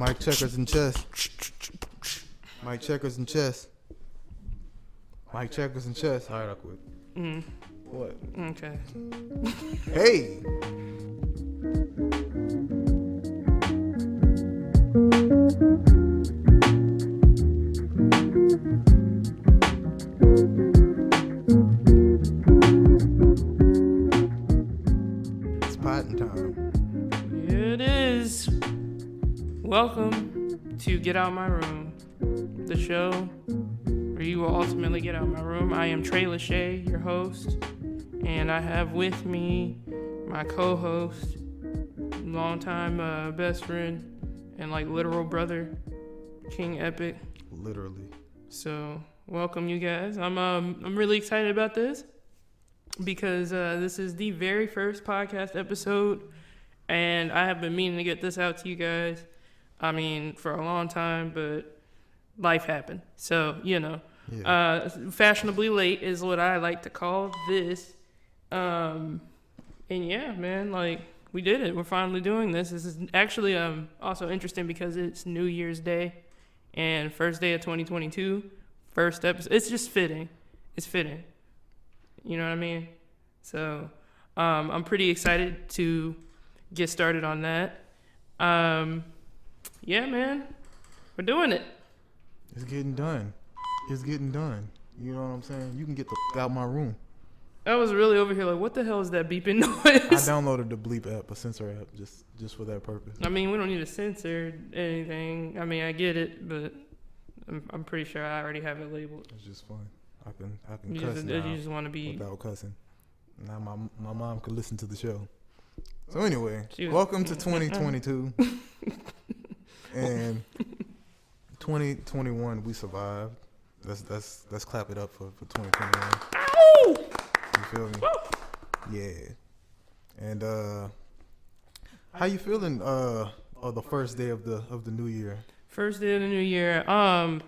Mike checkers and chess. Mike checkers and chess. Mike checkers and chess. All right, I quit. What? Okay. Hey. It's potting time. Here it is. Welcome to Get Out My Room, the show where you will ultimately get out of my room. I am Trey, LaShae, your host, and I have with me my co-host, longtime best friend, and like literal brother, King Epic. Literally. So welcome, you guys. I'm really excited about this because this is the very first podcast episode, and I have been meaning to get this out to you guys. I mean, for a long time, but life happened. So, you know, fashionably late is what I like to call this. And yeah, man, like we did it. We're finally doing this. This is actually also interesting because it's New Year's Day and first day of 2022, first episode. It's just fitting. It's fitting. You know what I mean? So, I'm pretty excited to get started on that. Yeah, man, we're doing it. It's getting done. It's getting done. You know what I'm saying? You can get the f*** out my room. I was really over here like, what the hell is that beeping noise? I downloaded the Bleep app, a censor app, just for that purpose. I mean, we don't need to censor anything. I mean, I get it, but I'm pretty sure I already have it labeled. It's just fun. I can cuss now You just want to be without cussing. Now my mom could listen to the show. So anyway, welcome to 2022. And 2021, we survived. Let's clap it up for 2021. Ow! You feel me? Woo! Yeah. And how you feeling? The first day of the new year. First day of the new year. I'm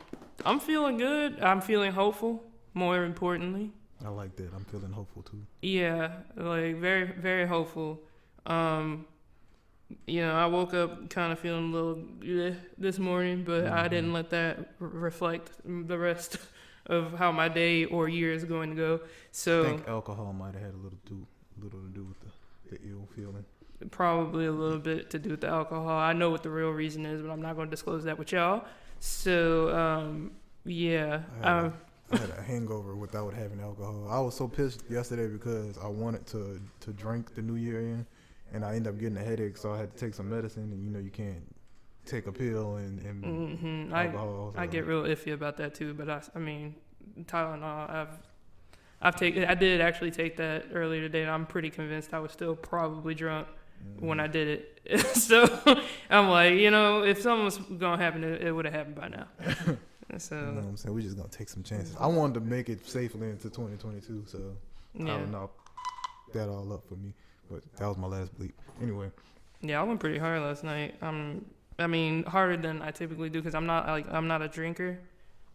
feeling good. I'm feeling hopeful. More importantly. I like that. I'm feeling hopeful too. Yeah, like very, very hopeful. You know, I woke up kind of feeling a little this morning, but I didn't let that reflect the rest of how my day or year is going to go. So I think alcohol might have had a little to do with the ill feeling. Probably a little bit to do with the alcohol. I know what the real reason is, but I'm not going to disclose that with y'all. So, yeah. I had a hangover without having alcohol. I was so pissed yesterday because I wanted to drink the new year in. And I ended up getting a headache, so I had to take some medicine. And you know, you can't take a pill and alcohol. So. I get real iffy about that too. But I mean, Tylenol. I did actually take that earlier today, and I'm pretty convinced I was still probably drunk when I did it. So I'm like, you know, if something was gonna happen, it would have happened by now. So you know what I'm saying? We're just gonna take some chances. I wanted to make it safely into 2022, so I don't know that all up for me. But that was my last bleep. Anyway. Yeah, I went pretty hard last night. I mean, harder than I typically do because I'm not a drinker.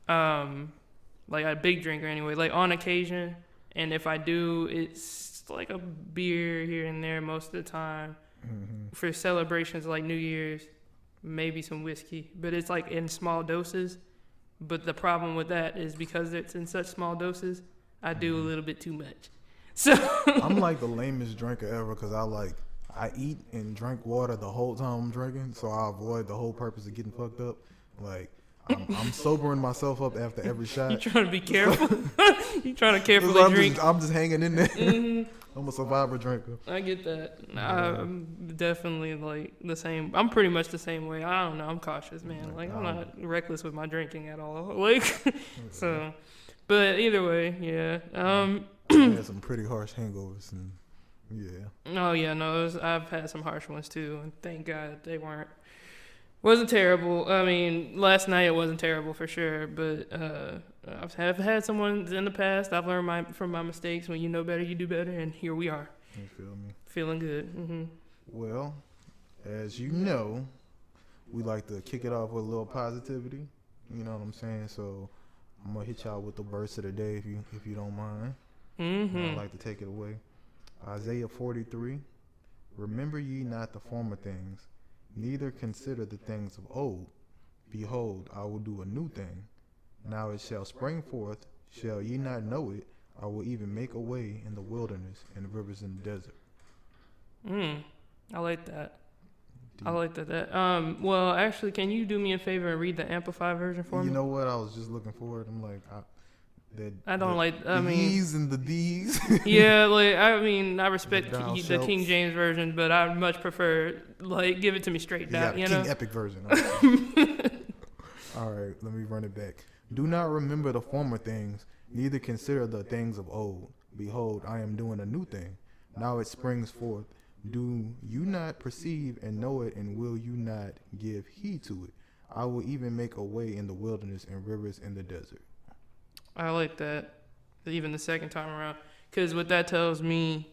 Like a big drinker anyway. Like on occasion, and if I do, it's like a beer here and there most of the time. Mm-hmm. For celebrations like New Year's, maybe some whiskey, but it's like in small doses. But the problem with that is because it's in such small doses, I do a little bit too much. So I'm like the lamest drinker ever because I eat and drink water the whole time I'm drinking, so I avoid the whole purpose of getting fucked up. Like I'm sobering myself up after every shot. You trying to be careful? You trying to carefully drink? I'm just hanging in there. Mm-hmm. I'm a survivor drinker. I get that. I'm definitely like the same. I'm pretty much the same way. I don't know. I'm cautious, man. Like I'm not reckless with my drinking at all. Like so, but either way, yeah. I had some pretty harsh hangovers, and yeah. Oh yeah, no, I've had some harsh ones too, and thank God they wasn't terrible. I mean, last night it wasn't terrible for sure, but I've had some ones in the past. I've learned from my mistakes. When you know better, you do better, and here we are. You feel me? Feeling good. Mm-hmm. Well, as you know, we like to kick it off with a little positivity. You know what I'm saying? So I'm gonna hit y'all with the verse of the day if you don't mind. Mm-hmm. I'd like to take it away. Isaiah 43. Remember ye not the former things, neither consider the things of old. Behold, I will do a new thing. Now it shall spring forth. Shall ye not know it? I will even make a way in the wilderness and rivers in the desert. I like that. I like that. Well, actually, can you do me a favor and read the amplified version for me? You know what? I was just looking for it. I'm like, the E's and the D's. Yeah, like I respect The the King James version, but I much prefer give it to me straight down. King Epic version. All right, let me run it back. Do not remember the former things, neither consider the things of old. Behold, I am doing a new thing. Now it springs forth. Do you not perceive and know it, and will you not give heed to it? I will even make a way in the wilderness and rivers in the desert. I like that, even the second time around, because what that tells me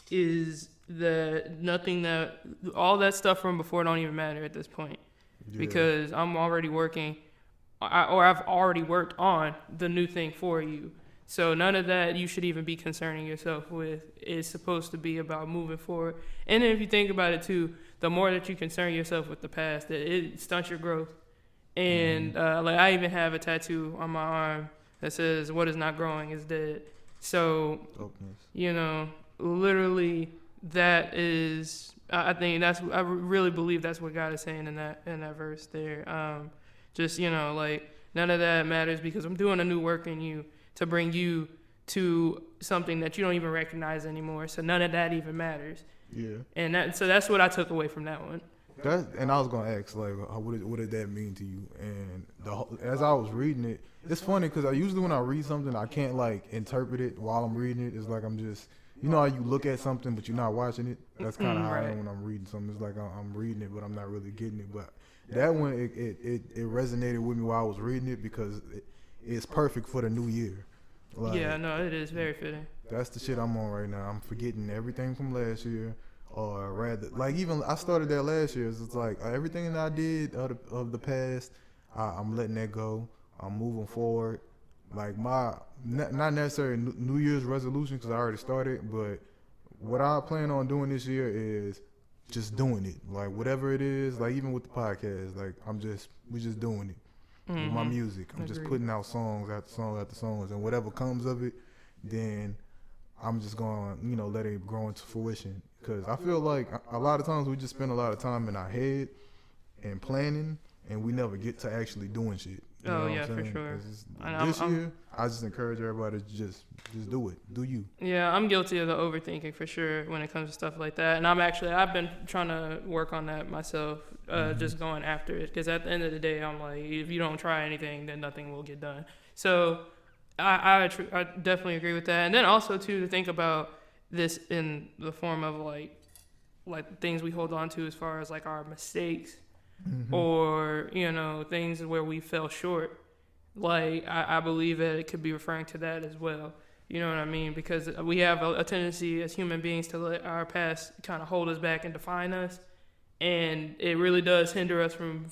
is that all that stuff from before don't even matter at this point, because I'm already working, or I've already worked on the new thing for you. So none of that you should even be concerning yourself with. It's supposed to be about moving forward. And then if you think about it too, the more that you concern yourself with the past, that it stunts your growth. And I even have a tattoo on my arm that says, "What is not growing is dead." So, literally, that is. I think I really believe that's what God is saying in that verse there. None of that matters because I'm doing a new work in you to bring you to something that you don't even recognize anymore. So none of that even matters. Yeah. And that's what I took away from that one. And I was gonna ask, what did that mean to you? And as I was reading it, it's funny because I usually when I read something, I can't interpret it while I'm reading it. It's like I'm just, how you look at something but you're not watching it. That's kind of how I am when I'm reading something. It's like I'm reading it but I'm not really getting it. But that one, it resonated with me while I was reading it because it's perfect for the new year. It is very fitting. That's the shit I'm on right now. I'm forgetting everything from last year. Or rather, even I started that last year. So it's like everything that I did of the past, I'm letting that go. I'm moving forward. Not necessarily New Year's resolution because I already started, but what I plan on doing this year is just doing it. Whatever it is, even with the podcast, we're just doing it. Mm-hmm. With my music, I'm just putting out songs after song after songs, and whatever comes of it, then I'm just going to, let it grow into fruition. Because I feel like a lot of times we just spend a lot of time in our head and planning, and we never get to actually doing shit. You know what I'm saying? For sure. This year, I just encourage everybody to just do it. Do you? Yeah, I'm guilty of the overthinking for sure when it comes to stuff like that. And I've been trying to work on that myself, just going after it. Because at the end of the day, I'm like, if you don't try anything, then nothing will get done. So I definitely agree with that. And then also, too, to think about this in the form of like things we hold on to as far as our mistakes, or things where we fell short. I believe that it could be referring to that as well. You know what I mean? Because we have a tendency as human beings to let our past kind of hold us back and define us, and it really does hinder us from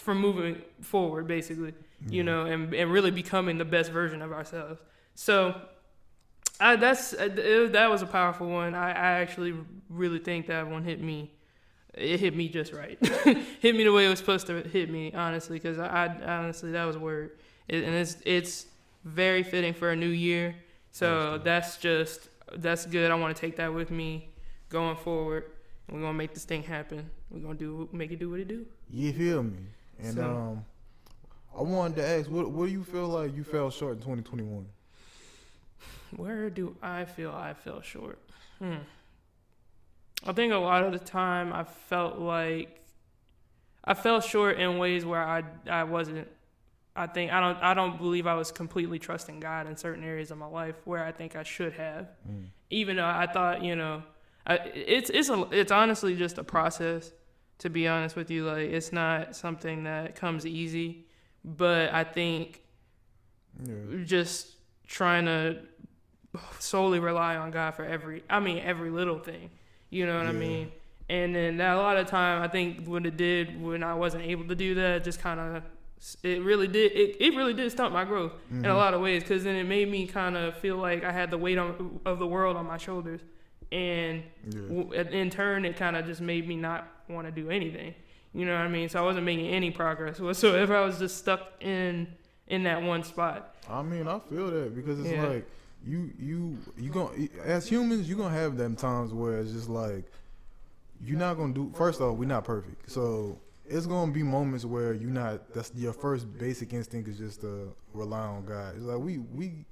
moving forward, basically. And really becoming the best version of ourselves. So. That was a powerful one. I actually really think that one hit me. It hit me just right. Hit me the way it was supposed to hit me, honestly, because I honestly, that was a word. And it's very fitting for a new year. So that's good. I want to take that with me going forward. We're going to make this thing happen. We're going to make it do what it do. You feel me? And I wanted to ask, what do you feel like you fell short in 2021? Where do I feel I fell short? I think a lot of the time I felt like I fell short in ways where I wasn't. I don't believe I was completely trusting God in certain areas of my life where I think I should have. Even though I thought, it's honestly just a process. To be honest with you, it's not something that comes easy. But I think just trying to solely rely on God for every little thing, you know what I mean? And then a lot of time, I think when I wasn't able to do that, just kind of, it really did stunt my growth in a lot of ways, because then it made me kind of feel like I had the weight of the world on my shoulders, and in turn, it kind of just made me not want to do anything. You know what I mean? So I wasn't making any progress whatsoever. I was just stuck in that one spot. I mean, I feel that because it's like you gonna, as humans, you gonna have them times where it's just like you're not gonna do. First off, we're not perfect, so it's gonna be moments where you're not. That's your first basic instinct is just to rely on God. It's like we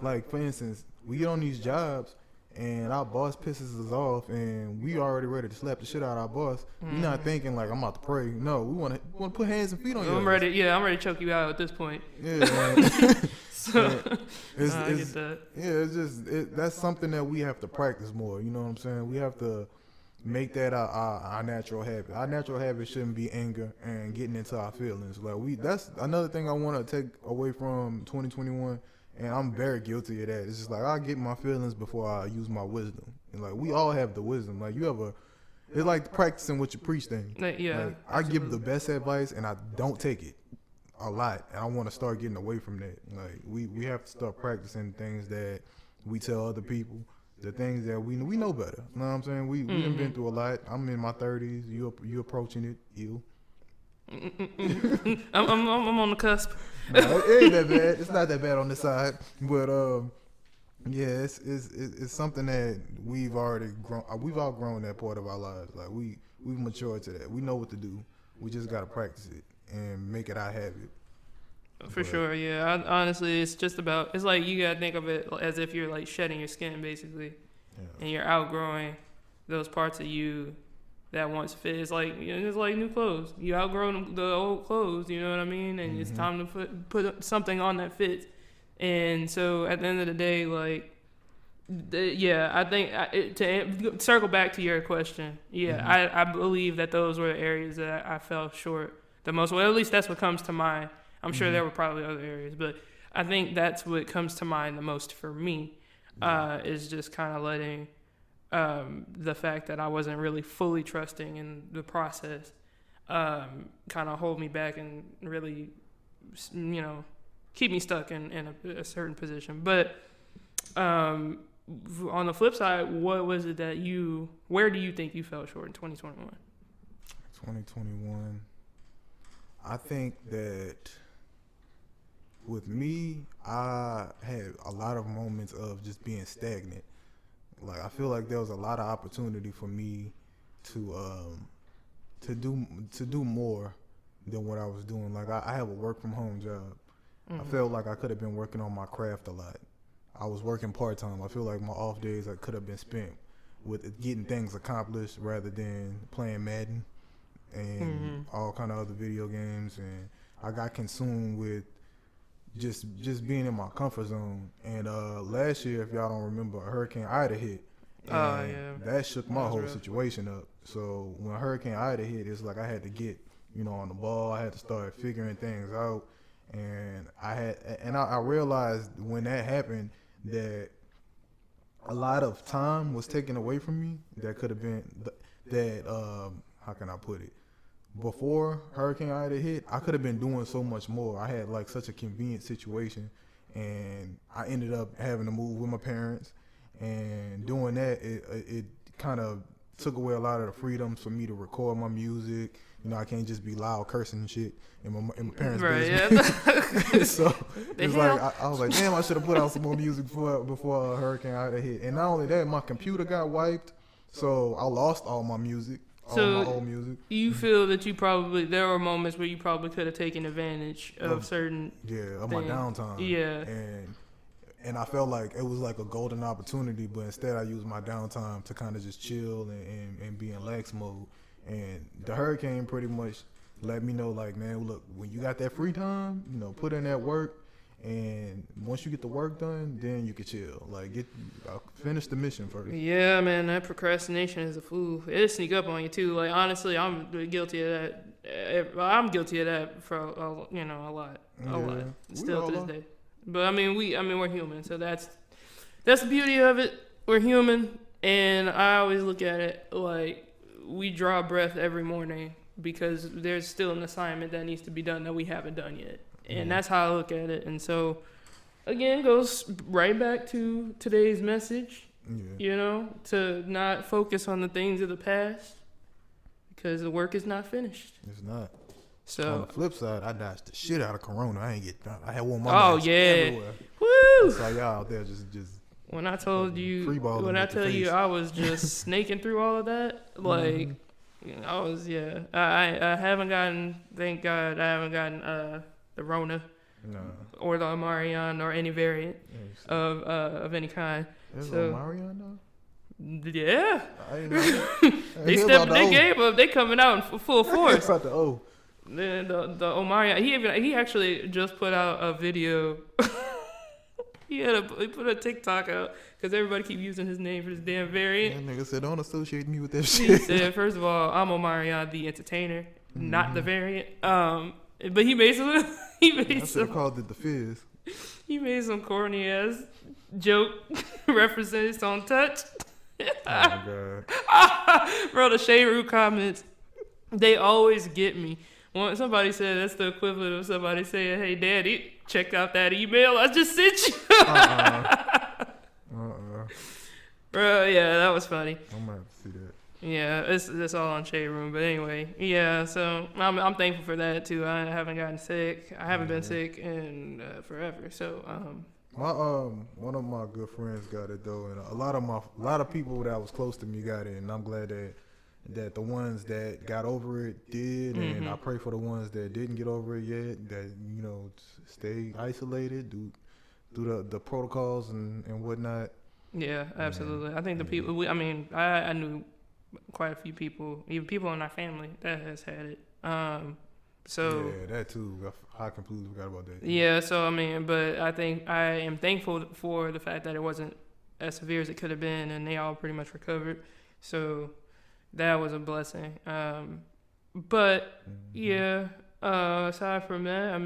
like, for instance, we get on these jobs and our boss pisses us off and we already ready to slap the shit out of our boss. We're not thinking like, I'm about to pray. No, we want to put hands and feet on you. I'm ready to choke you out at this point. Yeah, man. So I get that. Yeah, it's just that's something that we have to practice more. You know what I'm saying? We have to make that our natural habit. Our natural habit shouldn't be anger and getting into our feelings. Like that's another thing I want to take away from 2021. And I'm very guilty of that. It's just like I get my feelings before I use my wisdom. And like we all have the wisdom. Like it's like practicing what you preach thing. Yeah. Like, I give the best advice and I don't take it a lot. And I want to start getting away from that. Like we have to start practicing things that we tell other people, the things that we know better. You know what I'm saying? We done been through a lot. I'm in my 30s. You approaching it. You. I'm on the cusp. No, it ain't that bad. It's not that bad on this side, but yeah, it's something that we've already grown. We've outgrown that part of our lives. Like we've matured to that. We know what to do. We just gotta practice it and make it our habit. For sure, yeah. Honestly, it's just about. It's like you gotta think of it as if you're like shedding your skin, basically, and you're outgrowing those parts of you that once fit. It's like new clothes. You outgrow the old clothes, you know what I mean? And it's time to put something on that fits. And so at the end of the day, like, I think to circle back to your question, I believe that those were the areas that I fell short the most. Well, at least that's what comes to mind. I'm sure there were probably other areas, but I think that's what comes to mind the most for me, is just kind of letting the fact that I wasn't really fully trusting in the process kind of hold me back and really, keep me stuck in a certain position. But on the flip side, what was it that where do you think you fell short in 2021? 2021, I think that with me, I had a lot of moments of just being stagnant. Like I feel like there was a lot of opportunity for me to do more than what I was doing. Like I have a work from home job. I felt like I could have been working on my craft a lot. I was working part-time. I feel like my off days I could have been spent with getting things accomplished rather than playing Madden and all kind of other video games. And I got consumed with just being in my comfort zone. And last year, if y'all don't remember, Hurricane Ida hit. And that shook my whole situation up. So when Hurricane Ida hit, it's like I had to get, on the ball. I had to start figuring things out. And I realized when that happened that a lot of time was taken away from me that could have been how can I put it? Before Hurricane Ida hit, I could have been doing so much more. I had like such a convenient situation, and I ended up having to move with my parents. And doing that, it kind of took away a lot of the freedoms for me to record my music. I can't just be loud cursing and shit in my parents' basement. Yeah. So it's like I was like, damn, I should have put out some more music before Hurricane Ida hit. And not only that, my computer got wiped, so I lost all my music. So my old music. You feel that there were moments where you probably could have taken advantage of certain of my downtime. Yeah. And I felt like it was like a golden opportunity, but instead I used my downtime to kind of just chill and be in lax mode. And the hurricane pretty much let me know, like, man, look, when you got that free time, put in that work. And once you get the work done, then you can chill. Like, finish the mission first. Yeah, man, that procrastination is a fool. It'll sneak up on you too. Like, honestly, I'm guilty of that. I'm guilty of that for a lot, still to this day. But I mean, we're human, so that's the beauty of it. We're human, and I always look at it like we draw breath every morning because there's still an assignment that needs to be done that we haven't done yet. And that's how I look at it. And so, again, goes right back to today's message. You know, to not focus on the things of the past because the work is not finished. It's not. So on the flip side, I dodged the shit out of Corona. I had one my mask everywhere. Woo! I saw y'all out there just. When I told you, when I tell you, I was just snaking through all of that. Like, I was, I haven't gotten. Thank God, I haven't gotten the Rona, or the Omarion, or any variant of any kind. There's Omarion though. Yeah. They they gave up. They coming out in full force. About the O. The Omarion. He actually just put out a video. He put a TikTok out because everybody keep using his name for this damn variant. That nigga said, "Don't associate me with that shit." He said, first of all, I'm Omarion the entertainer, not the variant. But he made some. Called it the Fizz. He made some corny ass joke referencing his own touch. Oh my god, bro! The shade root comments, they always get me. When somebody said that's the equivalent of somebody saying, "Hey, Daddy, check out that email I just sent you." Bro, yeah, that was funny. I'm gonna have to see that. Yeah, it's all on Shade Room, but anyway, yeah. So I'm thankful for that too. I haven't gotten sick. I haven't been sick in forever. So one of my good friends got it though, and a lot of people that was close to me got it, and I'm glad that the ones that got over it did, and I pray for the ones that didn't get over it yet, that stay isolated, do the protocols and whatnot. Yeah, absolutely. I think the people. I knew quite a few people, even people in our family that has had it. So yeah, that too. I completely forgot about that. Yeah, so but I think I am thankful for the fact that it wasn't as severe as it could have been, and they all pretty much recovered. So that was a blessing. But yeah, aside from that,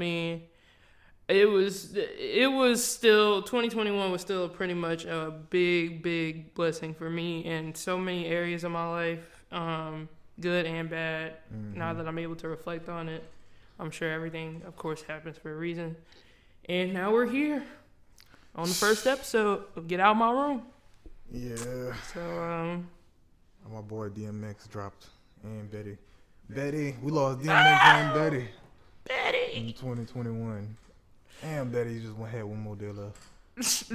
it was still 2021 was still pretty much a big blessing for me in so many areas of my life, good and bad. Now that I'm able to reflect on it, I'm sure everything, of course, happens for a reason. And now we're here on the first episode of Get Out My Room. Yeah. So my boy DMX dropped, and Betty, we lost DMX and Betty in 2021. Damn, Betty just had one more day left.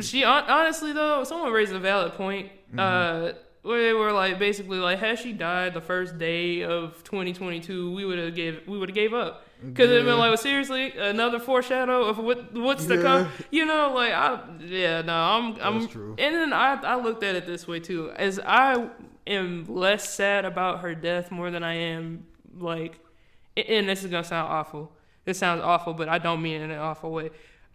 She honestly though, someone raised a valid point. Where they were like, basically like, had she died the first day of 2022, we would have gave up, because it'd been like, well, seriously, another foreshadow of what's to come. I'm That's true. And then I looked at it this way too, as I am less sad about her death more than I am like, and this is gonna sound awful. This sounds awful, but I don't mean it in an awful way.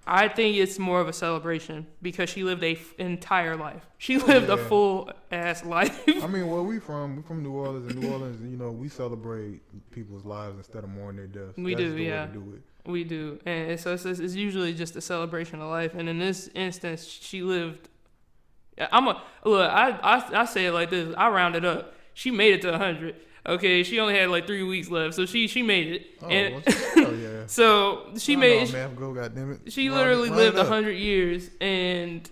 I think it's more of a celebration because she lived a entire life. She lived a full ass life. Where we from? We from New Orleans, and New Orleans, we celebrate people's lives instead of mourning their deaths. We That's do, the yeah. way to do it. We do, and so it's usually just a celebration of life. And in this instance, she lived. I say it like this. I round it up. She made it to 100. Okay, she only had like 3 weeks left, so she made it. Yeah. So she made. Goddammit. She literally lived 100 years, and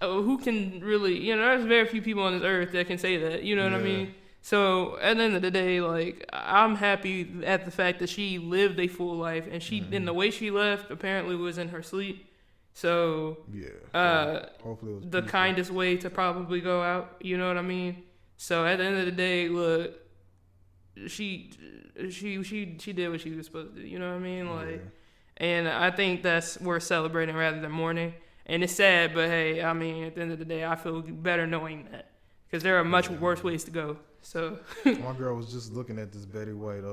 who can really? There's very few people on this earth that can say that. You know what I mean? So at the end of the day, like, I'm happy at the fact that she lived a full life, and and the way she left apparently was in her sleep. So hopefully it was the kindest way to probably go out. You know what I mean? So at the end of the day, look. She did what she was supposed to do, you know what I mean? And I think that's worth celebrating rather than mourning. And it's sad, but hey, at the end of the day, I feel better knowing that, because there are much worse ways to go. So my girl was just looking at this Betty White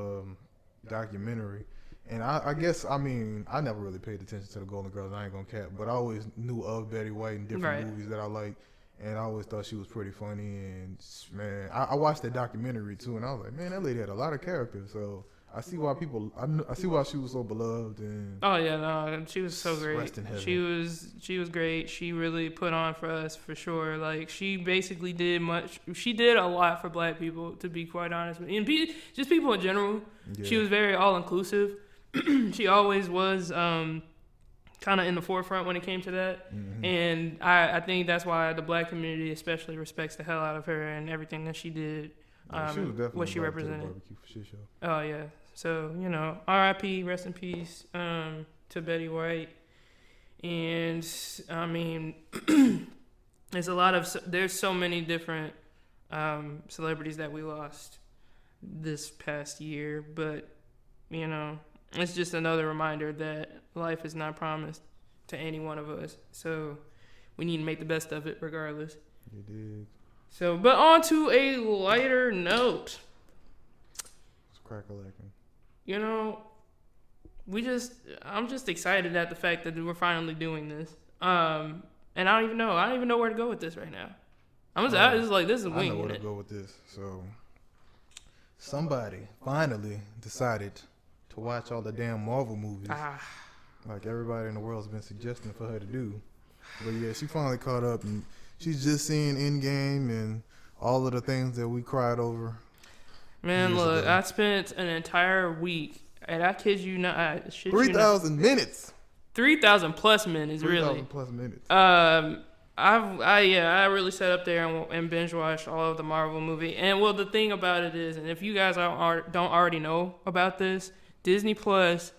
documentary, and I guess I never really paid attention to the Golden Girls. I ain't gonna cap, but I always knew of Betty White in different movies that I liked. And I always thought she was pretty funny, and man, I watched that documentary too, and I was like, man, that lady had a lot of character. So I see why I see why she was so beloved. And she was so great. She was great. She really put on for us for sure. Like, she basically did much. She did a lot for Black people, to be quite honest, and just people in general. Yeah. She was very all inclusive. She always was. kind of in the forefront when it came to that. Mm-hmm. And I think that's why the black community especially respects the hell out of her and everything that she did, She was definitely what she invited to the represented. barbecue for shit show. Oh, yeah. So, R.I.P., rest in peace to Betty White. And, I mean, there's so many different celebrities that we lost this past year. But, it's just another reminder that life is not promised to any one of us. So we need to make the best of it regardless. You did. So, but on to a lighter note. It's crack-a-lacking. I'm just excited at the fact that we're finally doing this. And I don't even know where to go with this right now. This is winging I know where to it. go with this. So somebody finally decided to watch all the damn Marvel movies. Like everybody in the world's been suggesting for her to do. But yeah, she finally caught up and she's just seeing Endgame and all of the things that we cried over. Man, look, I spent an entire week, and I kid you not, 3,000 minutes. 3,000 plus minutes, really. 3,000 plus minutes. I really sat up there and binge watched all of the Marvel movie. And well, the thing about it is, and if you guys don't already know about this, Disney Plus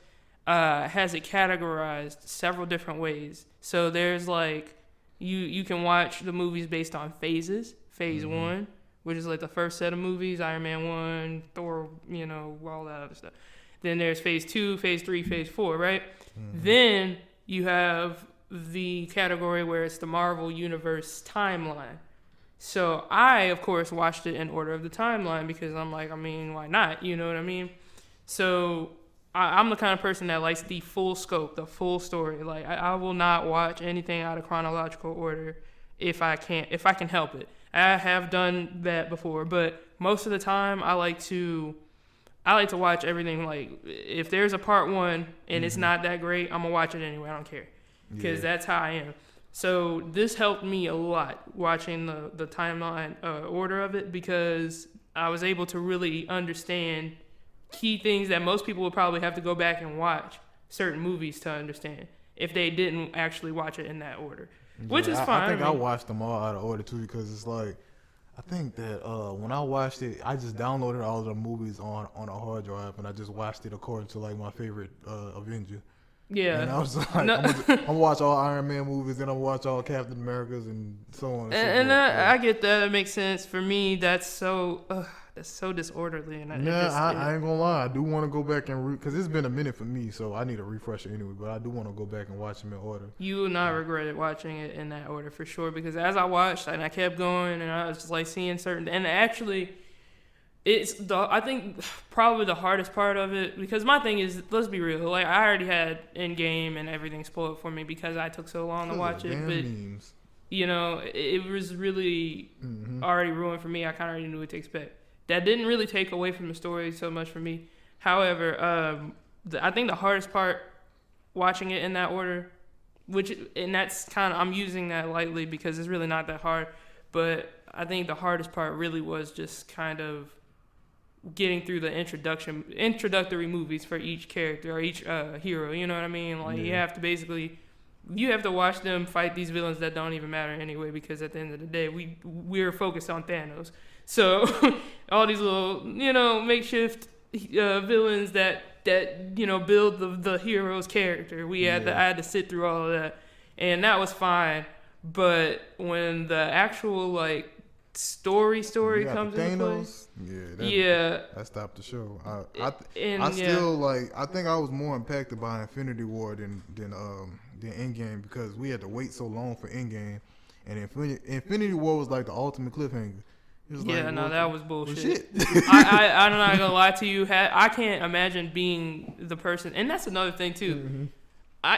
has it categorized several different ways. So there's like you can watch the movies based on phases. Phase 1, which is like the first set of movies, Iron Man 1, Thor, all that other stuff. Then there's phase 2, phase 3, phase 4, right? Mm-hmm. Then you have the category where it's the Marvel Universe timeline. So I, of course, watched it in order of the timeline because I'm like, why not? You know what I mean? So I'm the kind of person that likes the full scope, the full story. Like I will not watch anything out of chronological order if I can help it. I have done that before, but most of the time I like to watch everything. Like if there's a part 1 and it's not that great, I'm gonna watch it anyway. I don't care because that's how I am. So this helped me a lot watching the timeline order of it because I was able to really understand key things that most people would probably have to go back and watch certain movies to understand if they didn't actually watch it in that order. Which is fine. I think I watched them all out of order too because it's like I think that when I watched it, I just downloaded all of the movies on a hard drive and I just watched it according to like my favorite Avenger. Yeah. And I was like, I'm gonna watch all Iron Man movies, then I'm gonna watch all Captain Americas and so on. I get that. It makes sense. For me, that's so disorderly. And I ain't gonna lie. I do want to go back and because it's been a minute for me, so I need a refresher anyway. But I do want to go back and watch them in order. You will not regret it watching it in that order for sure. Because as I watched and I kept going and I was just like seeing certain and actually. I think probably the hardest part of it because my thing is let's be real like I already had Endgame and everything spoiled for me because I took so long to watch it but memes. It was really already ruined for me. I kind of already knew what to expect. That didn't really take away from the story so much for me. However, I think the hardest part watching it in that order, that's kind of I'm using that lightly because it's really not that hard, but I think the hardest part really was just kind of getting through the introductory movies for each character or each hero. You know what I mean? Like you have to watch them fight these villains that don't even matter anyway because at the end of the day we're focused on Thanos. So all these little makeshift villains that build the hero's character. I had to sit through all of that, and that was fine. But when the actual story comes into play, that stopped the show. I think I was more impacted by Infinity War than Endgame because we had to wait so long for Endgame, and Infinity War was like the ultimate cliffhanger. That was bullshit. I'm not gonna lie to you. I can't imagine being the person, and that's another thing too.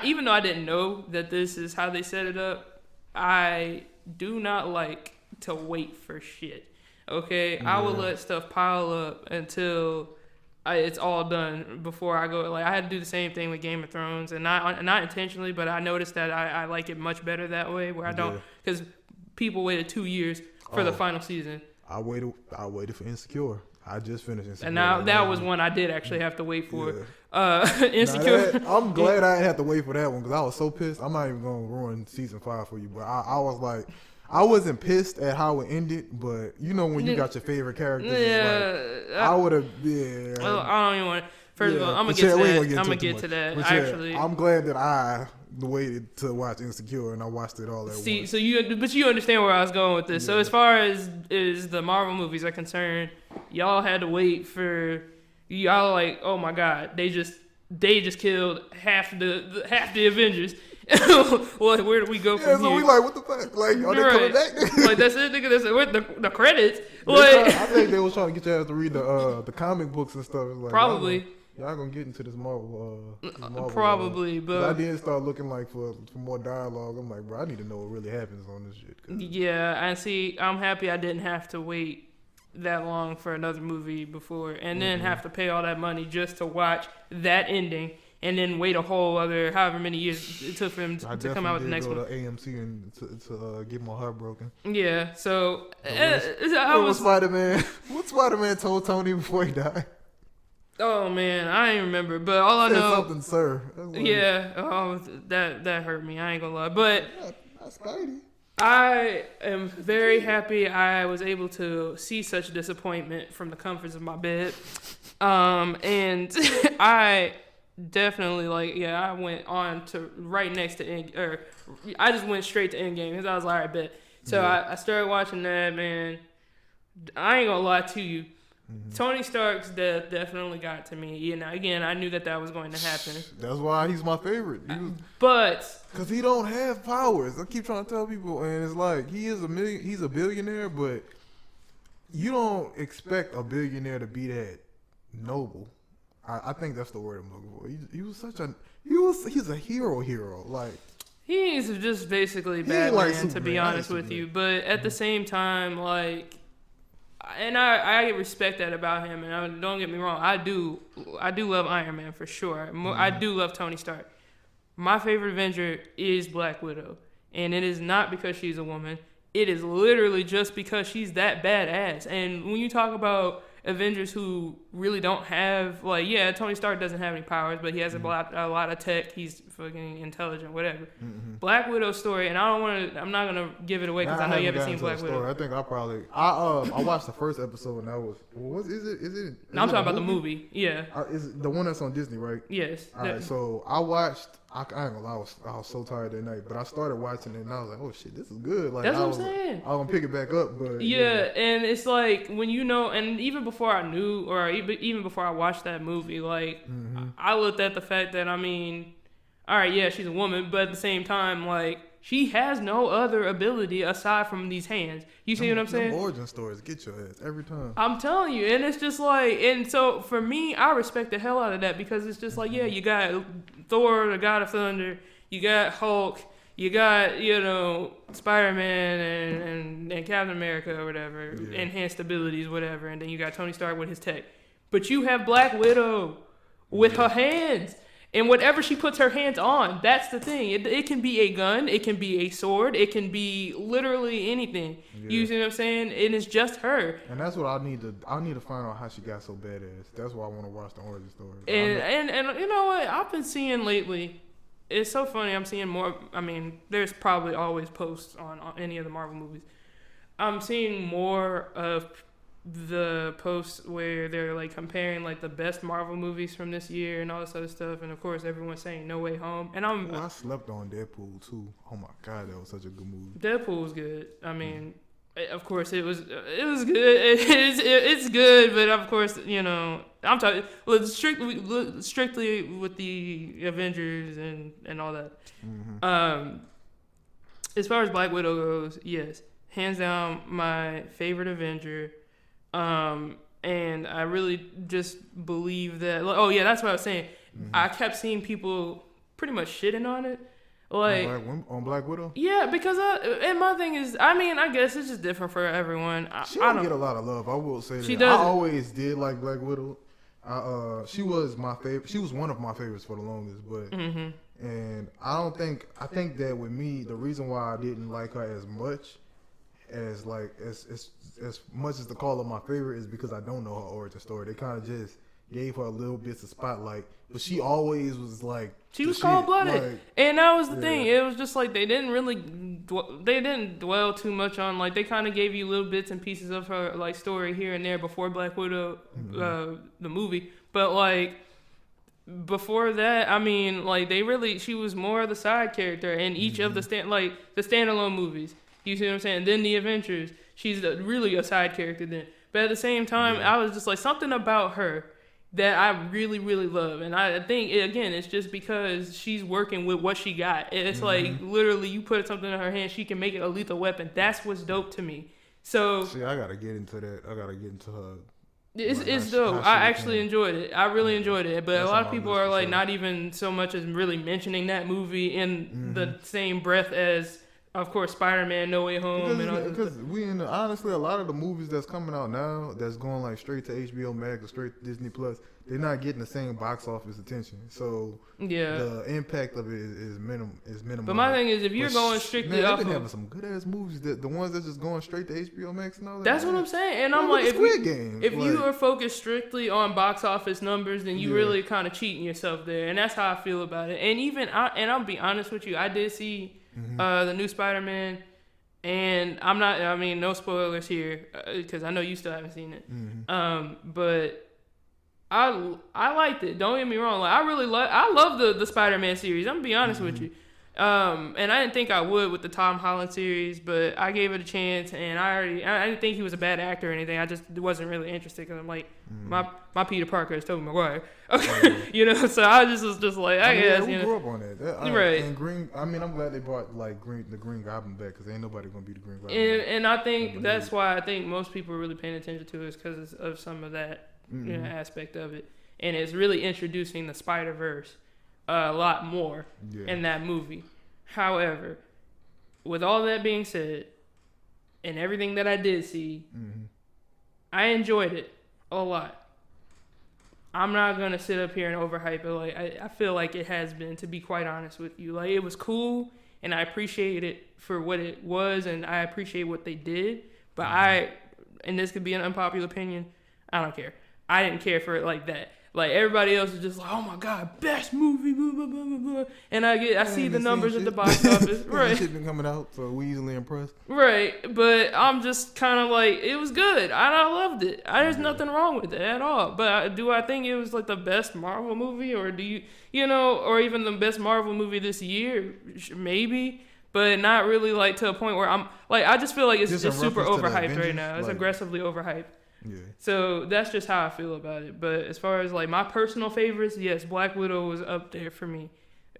Even though I didn't know that this is how they set it up, I do not like to wait for shit. Okay, I will let stuff pile up until it's all done before I go. Like I had to do the same thing with Game of Thrones, and not intentionally, but I noticed that I like it much better that way, where I don't because people waited 2 years for the final season. I waited for Insecure. I just finished Insecure. And now that was one I did actually have to wait for. Yeah. Insecure. I'm glad I didn't have to wait for that one because I was so pissed. I'm not even gonna ruin season 5 for you, but I was like, I wasn't pissed at how it ended, but you know when you got your favorite characters, it's like, I would have. Yeah. Well, I don't even want. First of all, I'm gonna get to that. I'm gonna get to that. Actually, I'm glad that I waited to watch Insecure and I watched it all at once. So you understand where I was going with this. Yeah. So as far as the Marvel movies are concerned, y'all had to wait for y'all like, oh my God, they just killed half the Avengers. Well, where do we go from here? So we like, what the fuck? Like, are they coming back? Like, that's it, nigga. That's it. The credits. Like, I think they was trying to get you to read the comic books and stuff. Like, probably. Y'all gonna get into this Marvel. Probably, but I did start looking like for more dialogue. I'm like, bro, I need to know what really happens on this shit. Yeah, and see, I'm happy I didn't have to wait that long for another movie before, and then have to pay all that money just to watch that ending. And then wait a whole other however many years it took for him to come out with the next one. I definitely did go to AMC and to get my heart broken. Yeah, so what Spider-Man told Tony before he died? Oh man, I ain't remember, but all I know something, sir. Like, yeah, that hurt me. I ain't gonna lie, but that's Spidey. I am very happy I was able to see such disappointment from the comforts of my bed, and I. Definitely, I went on to right next to I just went straight to Endgame because I was like, all right, bet. So yeah. I started watching that, man. I ain't gonna lie to you. Tony Stark's death definitely got to me. You know, again, I knew that was going to happen. That's why he's my favorite. But because he don't have powers, I keep trying to tell people, and it's like he's a billionaire, but you don't expect a billionaire to be that noble. I think that's the word I'm looking for. He's a hero. Like he's just basically Batman, to be honest with you. But at the same time, like, and I respect that about him. And don't get me wrong, I do love Iron Man for sure. I do love Tony Stark. My favorite Avenger is Black Widow, and it is not because she's a woman. It is literally just because she's that badass. And when you talk about Avengers who really don't have, like, yeah, Tony Stark doesn't have any powers, but he has a lot of tech. He's fucking intelligent, whatever. Black Widow's story, and I'm not gonna give it away because I know you haven't seen Black Widow. I think I watched the first episode and that was is it? No, I'm talking about the movie. Yeah, is it the one that's on Disney, right? Yes. All right, so I watched. I ain't gonna lie, I was so tired that night, but I started watching it and I was like, oh shit, this is good. Like, that's what I'm saying. I was gonna pick it back up, but yeah, and it's like when you know, and even before I knew, or even before I watched that movie, like I looked at the fact that, I mean, all right, yeah, she's a woman, but at the same time, like, she has no other ability aside from these hands. You see what I'm saying? Origin stories get your ass every time. I'm telling you, and it's just like, and so for me, I respect the hell out of that because it's just like, yeah, you got Thor, the God of Thunder, you got Hulk, you got, Spider-Man and Captain America or whatever, enhanced abilities, whatever, and then you got Tony Stark with his tech. But you have Black Widow with her hands. And whatever she puts her hands on, that's the thing. It can be a gun, it can be a sword, it can be literally anything. Yeah. You see what I'm saying? And it's just her. And that's what I need to find out how she got so badass. That's why I want to watch the origin story. And you know what? I've been seeing lately, it's so funny. I'm seeing more. I mean, there's probably always posts on any of the Marvel movies. I'm seeing more of the posts where they're like comparing like the best Marvel movies from this year and all this other stuff, and of course everyone's saying No Way Home. And I slept on Deadpool too. Oh my god, that was such a good movie. Deadpool was good. I mean, of course it was good. It's good, but of course, I'm talking strictly with the Avengers and all that. As far as Black Widow goes, yes, hands down my favorite Avenger. And I really just believe that. Oh yeah, that's what I was saying. I kept seeing people pretty much shitting on it, like on Black Widow. Yeah, because and my thing is, I mean, I guess it's just different for everyone. She don't get a lot of love. I will say that. She does. I always did like Black Widow. She was my favorite. She was one of my favorites for the longest, but and I think that with me, the reason why I didn't like her as much as like as much as the call of my favorite is because I don't know her origin story. They kind of just gave her a little bits of spotlight, but she always was like she was cold blooded, like, and that was the thing. It was just like they didn't dwell too much on, like, they kind of gave you little bits and pieces of her like story here and there before Black Widow, the movie, but like before that, I mean, like she was more of the side character in each of the standalone movies. You see what I'm saying? Then the Adventures, she's really a side character then. But at the same time, I was just like, something about her that I really, really love. And I think, again, it's just because she's working with what she got. It's like, literally, you put something in her hand, she can make it a lethal weapon. That's what's dope to me. So, see, I got to get into that. I got to get into her. It's dope. I actually enjoyed it. I really enjoyed it. But a lot of people are like not even so much as really mentioning that movie in the same breath as, of course, Spider-Man, No Way Home. Because honestly, a lot of the movies that's coming out now that's going like straight to HBO Max or straight to Disney Plus, they're not getting the same box office attention. So the impact of it is minimal. But my thing is, if you're going strictly off they've been having some good ass movies, the ones that's just going straight to HBO Max and all that. That's what I'm saying. And I'm like, if you are focused strictly on box office numbers, then you really kind of cheating yourself there. And that's how I feel about it. And even I'll be honest with you, I did see the new Spider-Man, and no spoilers here because I know you still haven't seen it. But I liked it. Don't get me wrong. Like, I love the Spider-Man series. I'm gonna be honest with you. And I didn't think I would with the Tom Holland series, but I gave it a chance, and I didn't think he was a bad actor or anything. I just wasn't really interested because I'm like, my Peter Parker is Tobey Maguire, you know. So I just was just like, I guess, we grew up on that. Right. And I'm glad they brought like the Green Goblin back because ain't nobody gonna be the Green Goblin. And I think that's why I think most people are really paying attention to it is because of some of that aspect of it, and it's really introducing the Spider-Verse a lot more in that movie. However, with all that being said, and everything that I did see, I enjoyed it a lot. I'm not gonna sit up here and overhype it. Like I feel like it has been, to be quite honest with you. Like, it was cool, and I appreciate it for what it was, and I appreciate what they did. But and this could be an unpopular opinion, I don't care. I didn't care for it like that. Like, everybody else is just like, oh my god, best movie, blah, blah, blah, blah, blah. And I see the numbers at the box office. Right. Shit been coming out, so we easily impressed. Right, but I'm just kind of like, it was good. I loved it. There's nothing wrong with it at all. But do I think it was like the best Marvel movie, or do you know, or even the best Marvel movie this year? Maybe. But not really like to a point where I'm like, I just feel like it's just super overhyped right now. It's aggressively overhyped. Yeah. So that's just how I feel about it. But as far as like my personal favorites, yes, Black Widow was up there for me.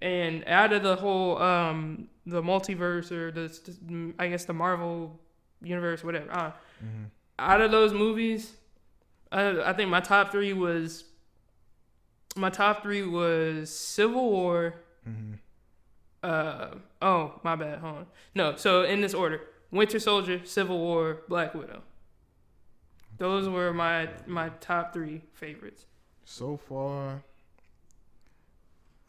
And out of the whole the multiverse, or I guess the Marvel universe, whatever. Out of those movies, I think my top three was Civil War. Oh, my bad. Hold on. No, so in this order: Winter Soldier, Civil War, Black Widow. Those were my top three favorites. So far,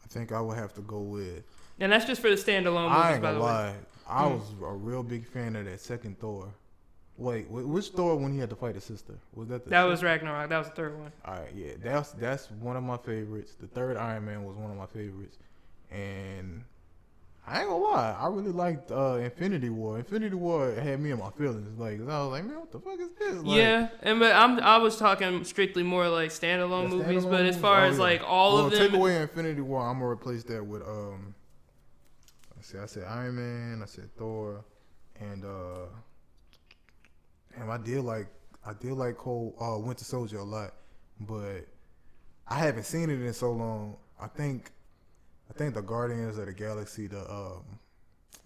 I think I would have to go with. And that's just for the standalone movies, I ain't by the gonna way. lie. I was a real big fan of that second Thor. Wait, which Thor when he had to fight his sister? Was that That was Ragnarok. That was the third one. All right, yeah, that's one of my favorites. The third Iron Man was one of my favorites, and I ain't gonna lie, I really liked Infinity War. Infinity War had me in my feelings. Like, I was like, man, what the fuck is this? Like, yeah, but I was talking strictly more like standalone movies. But as far as like all of them, take away Infinity War, I'm gonna replace that with I said Iron Man, I said Thor, and I did like Winter Soldier a lot, but I haven't seen it in so long. I think the Guardians of the Galaxy, what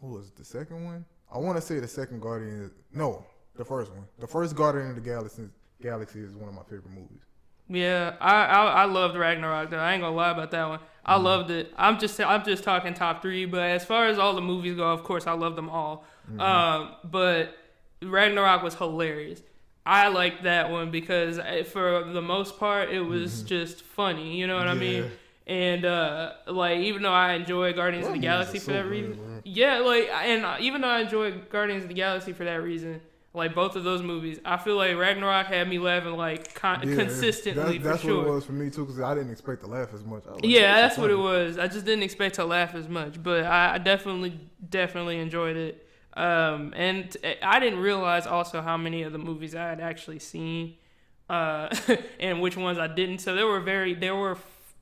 was it, the second one? I want to say the second Guardian. No, the first one. The first Guardian of the Galaxy is one of my favorite movies. Yeah, I loved Ragnarok though. I ain't gonna lie about that one. I loved it. I'm just talking top three, but as far as all the movies go, of course I love them all. But Ragnarok was hilarious. I liked that one because for the most part it was just funny. You know what I mean? And like, even though I enjoy Guardians of the Galaxy for that reason, even though I enjoy Guardians of the Galaxy for that reason, Like both of those movies, I feel like Ragnarok had me laughing like consistently. That's for sure. what it was for me too, because I didn't expect to laugh as much. Like, that's what it was. I just didn't expect to laugh as much, but I definitely enjoyed it. And I didn't realize also how many of the movies I had actually seen, and which ones I didn't. So there were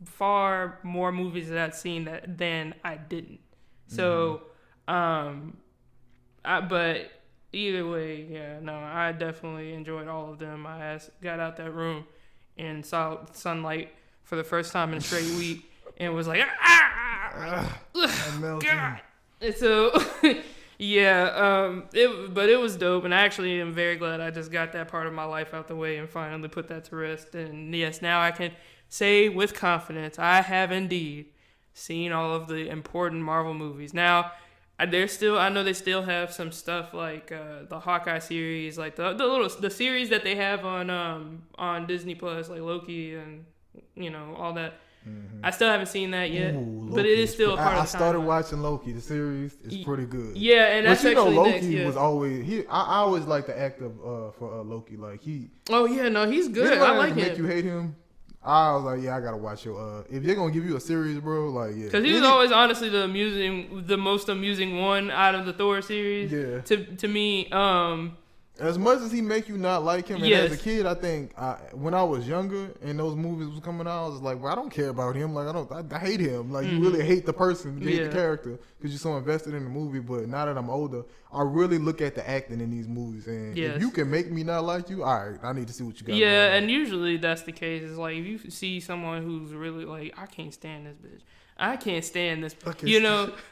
far more movies that I'd seen than I didn't. So, but either way, yeah, no, I definitely enjoyed all of them. I got out that room and saw sunlight for the first time in a straight week and was like, God. And so, yeah, but it was dope. And I actually am very glad I just got that part of my life out the way and finally put that to rest. And yes, now I can say with confidence, I have indeed seen all of the important Marvel movies. Now, I know they still have some stuff like the Hawkeye series, like the series that they have on Disney Plus, like Loki and all that. Mm-hmm. I still haven't seen that yet, but it is still a part of the I started watching Loki. The series is pretty good. Yeah, and that's actually Loki next, yeah. was always I always like the actor for Loki. Like he. Oh yeah, no, he's good. I like him. Make you hate him. I was like, yeah, I gotta watch your. If they're gonna give you a series, bro, like yeah. Because he was always honestly the most amusing one out of the Thor series. Yeah. To me, as much as he make you not like him, and yes. as a kid, I think when I was younger and those movies was coming out, I was like, well, I don't care about him. Like I hate him. Like you really hate the person, you hate the character because you're so invested in the movie. But now that I'm older, I really look at the acting in these movies, and if you can make me not like you, all right, I need to see what you got. Yeah, and usually that's the case. It's like if you see someone who's really like, I can't stand this bitch. I can't stand this.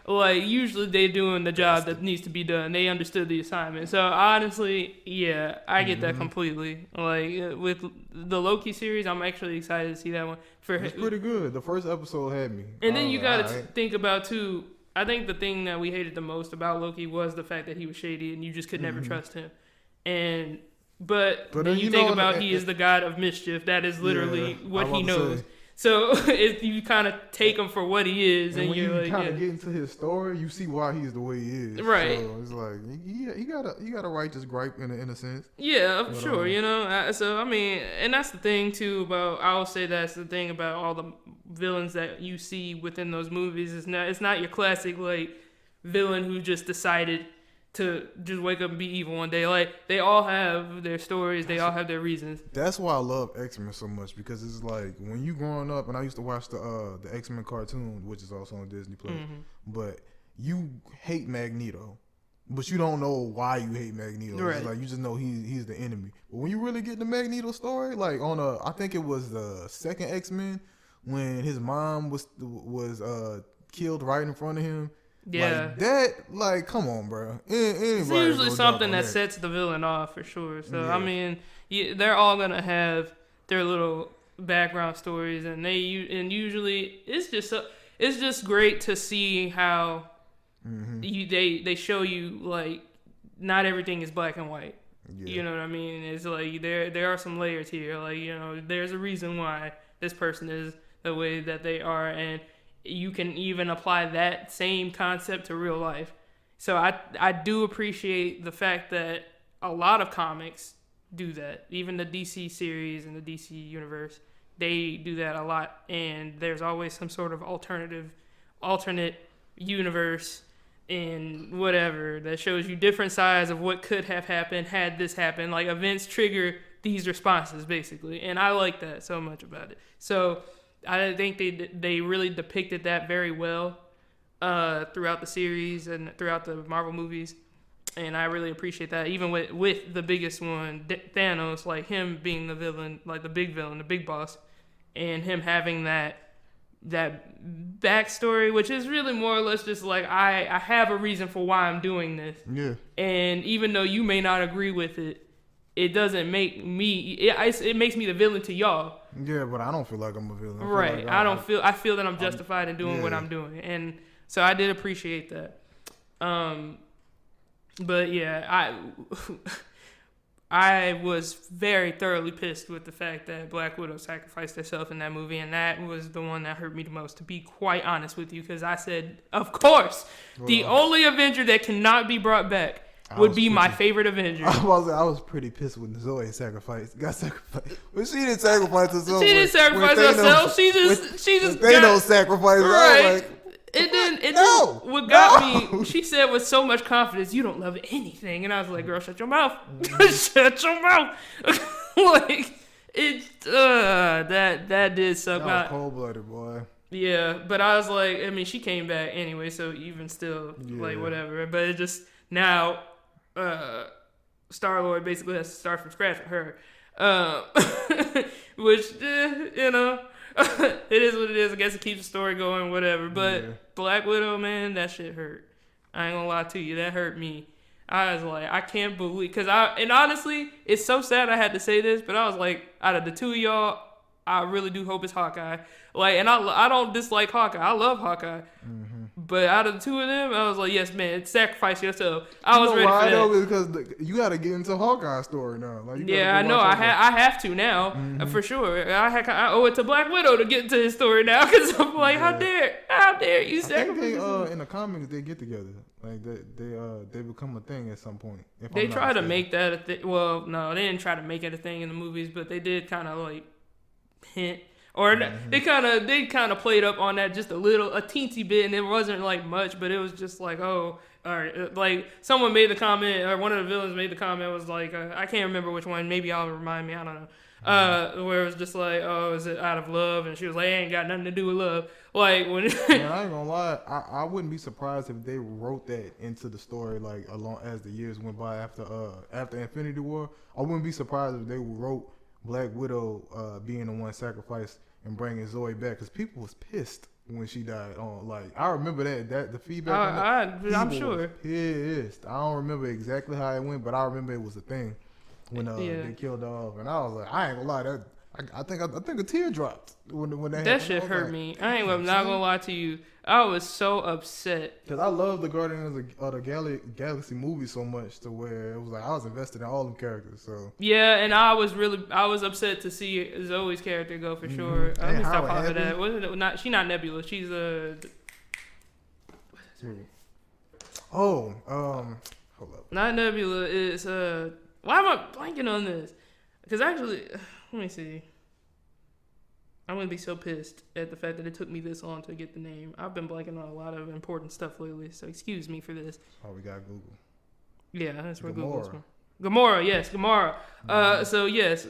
Like usually they doing the job that needs to be done. They understood the assignment. So honestly, yeah, I get that completely. Like with the Loki series, I'm actually excited to see that one. It's pretty good. The first episode had me. And then you got to think about too. I think the thing that we hated the most about Loki was the fact that he was shady and you just could never trust him. But then you think about he is the god of mischief. That is literally what he knows. So if you kind of take him for what he is, and you're like, kind of get into his story, you see why he's the way he is. Right. So it's like he got a righteous gripe in a sense. Yeah, sure. So I mean, and that's the thing too about. I will say that's the thing about all the villains that you see within those movies. It's not your classic like villain who just decided to just wake up and be evil one day. Like they all have their stories, they all have their reasons. That's why I love X-Men so much, because it's like when you growing up, and I used to watch the X-Men cartoon, which is also on Disney Plus. But you hate Magneto, but you don't know why you hate Magneto. Right. It's like you just know he's the enemy. But when you really get the Magneto story, like I think it was the second X-Men when his mom was killed right in front of him. Yeah. Like that, like, come on, bro. It's usually something that sets the villain off for sure. So, I mean, they're all going to have their little background stories, and usually it's just great to see how they show you, like, not everything is black and white. Yeah. You know what I mean? It's like there are some layers here. Like, there's a reason why this person is the way that they are, and you can even apply that same concept to real life. So I do appreciate the fact that a lot of comics do that. Even the DC series and the DC universe, they do that a lot. And there's always some sort of alternate universe in whatever that shows you different sides of what could have happened had this happened. Like events trigger these responses basically. And I like that so much about it. So I think they really depicted that very well throughout the series and throughout the Marvel movies, and I really appreciate that. Even with the biggest one, Thanos, like him being the villain, like the big villain, the big boss, and him having that backstory, which is really more or less just like I have a reason for why I'm doing this. Yeah. And even though you may not agree with it, it doesn't make me. It makes me the villain to y'all. Yeah, but I don't feel like I'm a villain. Right. I feel that I'm justified in doing what I'm doing, and so I did appreciate that. But yeah, I was very thoroughly pissed with the fact that Black Widow sacrificed herself in that movie, and that was the one that hurt me the most, to be quite honest with you, because I said, of course, the only Avenger that cannot be brought back would be my favorite Avenger. I was pretty pissed when Zoe got sacrificed. But she didn't sacrifice herself. She didn't sacrifice herself. She just Thanos sacrificed. Right. What got me, she said with so much confidence, "You don't love anything," and I was like, "Girl, shut your mouth, shut your mouth." Like that did suck. That was cold blooded, boy. Yeah, but I was like, I mean, she came back anyway, so even still, like whatever. But it just now, Star-Lord basically has to start from scratch with her, which you know. It is what it is. I guess it keeps the story going, whatever. But Black Widow, man, that shit hurt. I ain't gonna lie to you, that hurt me. I was like, I can't believe, and honestly, it's so sad I had to say this, but I was like, out of the two of y'all, I really do hope it's Hawkeye. Like, and I don't dislike Hawkeye. I love Hawkeye. Mm-hmm. But out of the two of them, I was like, yes, man, sacrifice yourself. I was ready for that. Though? Because you got to get into Hawkeye's story now. Like, I know. I have to now, for sure. I owe it to Black Widow to get into his story now, because I'm like, how dare you sacrifice? I think in the comics they get together. Like they become a thing at some point. They try to make that a thing. Well, no, they didn't try to make it a thing in the movies, but they did kind of like hint. Or they kind of played up on that just a teensy bit, and it wasn't like much, but it was just like, oh, all right. Like someone made the comment, or one of the villains made the comment, was like, I can't remember which one. Maybe y'all remind me. I don't know. Where it was just like, oh, is it out of love? And she was like, it ain't got nothing to do with love. Like when. Man, I ain't gonna lie. I wouldn't be surprised if they wrote that into the story like along as the years went by after Infinity War. I wouldn't be surprised if they wrote Black Widow being the one sacrificed and bringing Zoe back, because people was pissed when she died. I remember that the feedback. I'm sure. Was pissed. I don't remember exactly how it went, but I remember it was a thing when they killed her off, and I was like, I ain't gonna lie, I think a tear dropped when that shit hurt me. I'm not gonna lie to you. I was so upset because I love the Guardians of the Galaxy movie so much to where it was like I was invested in all them characters. So yeah, and I was upset to see Zoe's character go for sure. Let me stop calling her that. Wasn't she's not Nebula. She's hold up. Not Nebula. It's why am I blanking on this? Because actually, let me see. I'm going to be so pissed at the fact that it took me this long to get the name. I've been blanking on a lot of important stuff lately, so excuse me for this. Oh, we got Google. Yeah, that's where Google's from. Gamora, yes, Gamora. So, yes,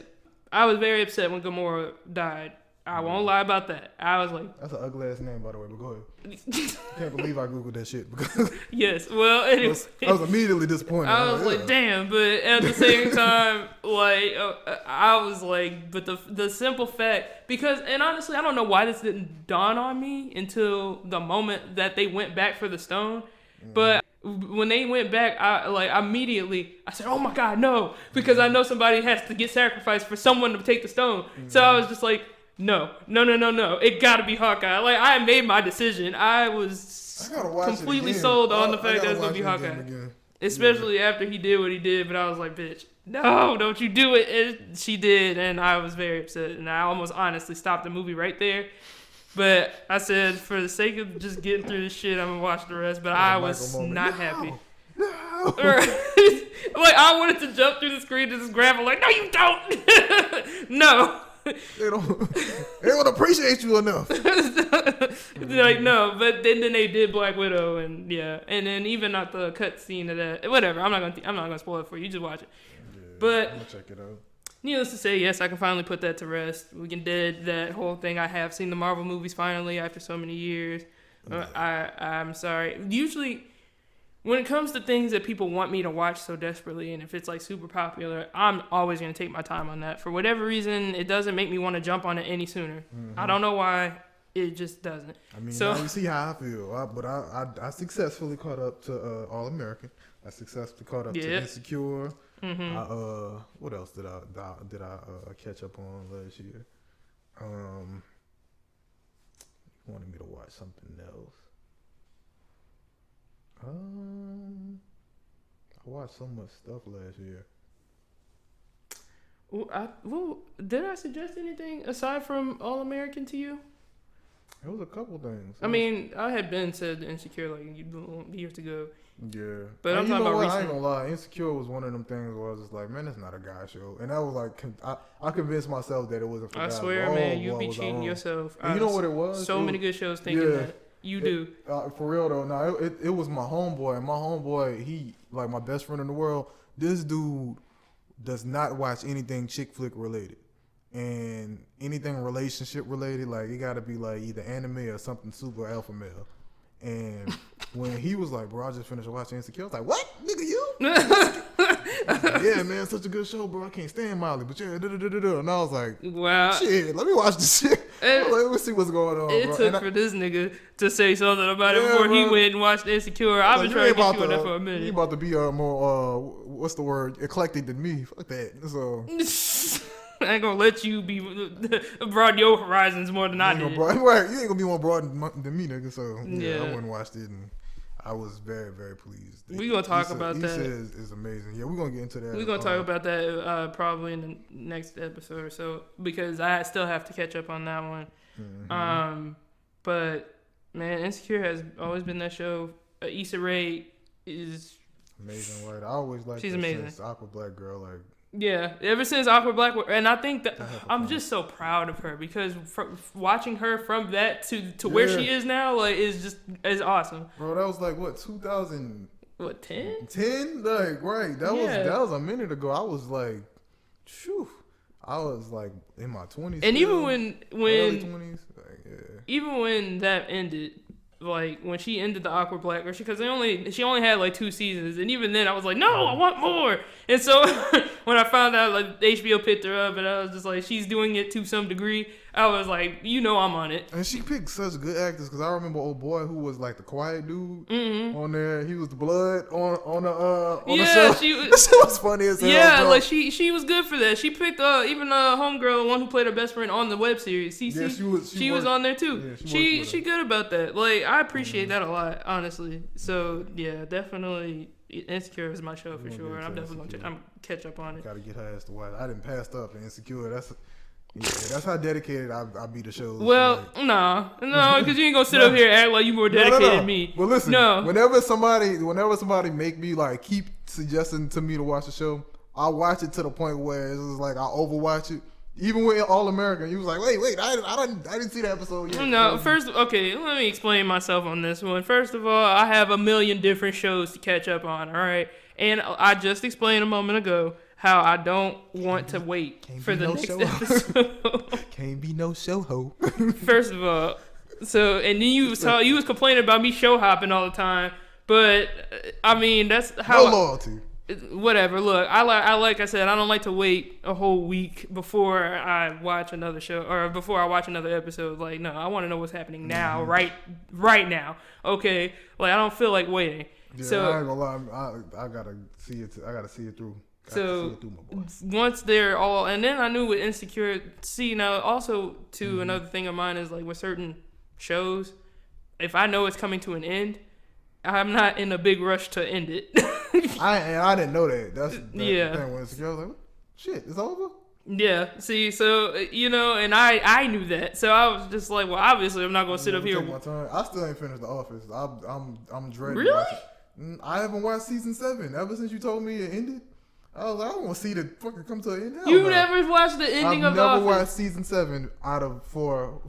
I was very upset when Gamora died. I won't lie about that. I was like... That's an ugly-ass name, by the way, but go ahead. I can't believe I Googled that shit. Because yes, well, anyway. I was immediately disappointed. I was like, damn, but at the same time, like, I was like, but the simple fact, because, and honestly, I don't know why this didn't dawn on me until the moment that they went back for the stone, but when they went back, I immediately said, oh my God, no, because I know somebody has to get sacrificed for someone to take the stone. So I was just like, No. It gotta be Hawkeye. Like, I made my decision. I was completely sold on the fact that it's gonna be Hawkeye. Especially after he did what he did, but I was like, bitch, no, don't you do it. And she did, and I was very upset. And I almost honestly stopped the movie right there. But I said, for the sake of just getting through this shit, I'm gonna watch the rest. But I was not happy. No. Like, I wanted to jump through the screen and just grab him, like, no, you don't. No. They don't appreciate you enough. Like, no, but then they did Black Widow, and yeah, and then even not the cut scene of that. Whatever, I'm not gonna spoil it for you. Just watch it. Yeah, but I'm gonna check it out. Needless to say, yes, I can finally put that to rest. We can dead that whole thing. I have seen the Marvel movies finally after so many years. I'm sorry. Usually, when it comes to things that people want me to watch so desperately, and if it's like super popular, I'm always going to take my time on that. For whatever reason, it doesn't make me want to jump on it any sooner. Mm-hmm. I don't know why. It just doesn't. I mean, now you see how I feel. But I successfully caught up to All American. I successfully caught up to Insecure. Mm-hmm. What else did I catch up on last year? You wanted me to watch something else. I watched so much stuff last year. Well, did I suggest anything aside from All American to you? It was a couple things. I mean, I had been said Insecure like years ago, Yeah. But I'm you talking know about what? I recent. ain't gonna lie. Insecure was one of them things where I was just like, man, it's not a guy show. And that was like, I convinced myself that it wasn't for I guys. swear, Oh, man, you boy, be was I cheating wrong. yourself. And you know what it was? So It many was- good shows thinking that. You do. For real though. No, it was my homeboy. And my homeboy, he, like my best friend in the world, this dude does not watch anything chick flick related. And anything relationship related, like it gotta be like either anime or something super alpha male. And when he was like, bro, I just finished watching Insecure, I was like, what? Nigga, you? Like, yeah, man, such a good show, bro. I can't stand Molly, but yeah, da-da-da-da-da. And I was like, Wow. shit, let me watch this shit. I was like, let me see what's going on, It bro. took for this nigga to say something about it Yeah, before he bro. went and watched Insecure. I've been trying to get you on that for a You minute. about to be more, what's the word, eclectic than me. Fuck that. So, I ain't gonna let you be broaden your horizons more than I you ain't did. gonna broad- you ain't gonna be more broad than me, nigga. So, yeah, Yeah. I went and watched it, and I was very, very pleased. We gonna talk about Issa that. is amazing. Yeah, we're gonna get into that. We're gonna talk about that probably in the next episode or so because I still have to catch up on that one. Mm-hmm. But man, Insecure has always been that show. Issa Rae is Amazing, right? I always liked She's her amazing. since Aqua Black Girl, like. ever since Awkward Black, and I think that That happened I'm fast. just so proud of her because watching her from that to where she Yeah. is now, like, is awesome. Bro, that was like what 2010, What 10? like right. Yeah. That was a minute ago. I was like, phew. I was like in my 20s. And even early when 20s, like, yeah. even when that ended, like when she ended the Awkward Black Girl, because she only had like 2 seasons, and even then I was like, no, I want more. And so when I found out like HBO picked her up, and I was just like, she's doing it to some degree, I was like, I'm on it. And she picked such good actors because I remember old boy who was like the quiet dude on there. He was the blood on the show. She was. That shit was funny as hell. Yeah, bro. like she was good for that. She picked even homegirl, the one who played her best friend on the web series. CC, Yeah, she was worked- on there too. yeah, she she worked with her. good about that. Like I appreciate that a lot, honestly. So yeah, definitely Insecure is my show for gonna sure, get and I'm to definitely Insecure. gonna catch up on it. Gotta get her ass to watch. I didn't pass up and Insecure. That's how dedicated I be to shows. Well, Like, no, because you ain't gonna sit up here and act like you more dedicated than me. But listen, No. whenever somebody make me like keep suggesting to me to watch the show, I watch it to the point where it's just like I overwatch it. Even with All American, he was like, wait, I didn't see the episode yet. No, first, okay, let me explain myself on this one. First of all, I have a million different shows to catch up on, all right? And I just explained a moment ago how I don't want to wait can't for be the no next show. episode. Can't be no show ho. First of all, so, and then you was complaining about me show hopping all the time, but, I mean, that's how... No loyalty. Whatever. Look, like I said, I don't like to wait a whole week before I watch another show or before I watch another episode. Like, no, I want to know what's happening now, right now. Okay, like I don't feel like waiting. Yeah, So I ain't gonna lie. I gotta see it. I gotta see it through. So my boy. once they're all, and then I knew with Insecure. See, now also too, Mm-hmm. another thing of mine is like with certain shows, if I know it's coming to an end, I'm not in a big rush to end it. I didn't know that. That's Yeah. the thing when Insecure. I was like, shit, it's over. Yeah, see, so, and I knew that. So I was just like, well, obviously I'm not going to sit up Take here. my time. I still ain't finished The Office. I'm dreading. Really? watching. I haven't watched season 7 ever since you told me it ended. I was like, I don't want to see the fucking come to an end. Hell You no. never watched the ending I've of The never Office? watched season 7 out of for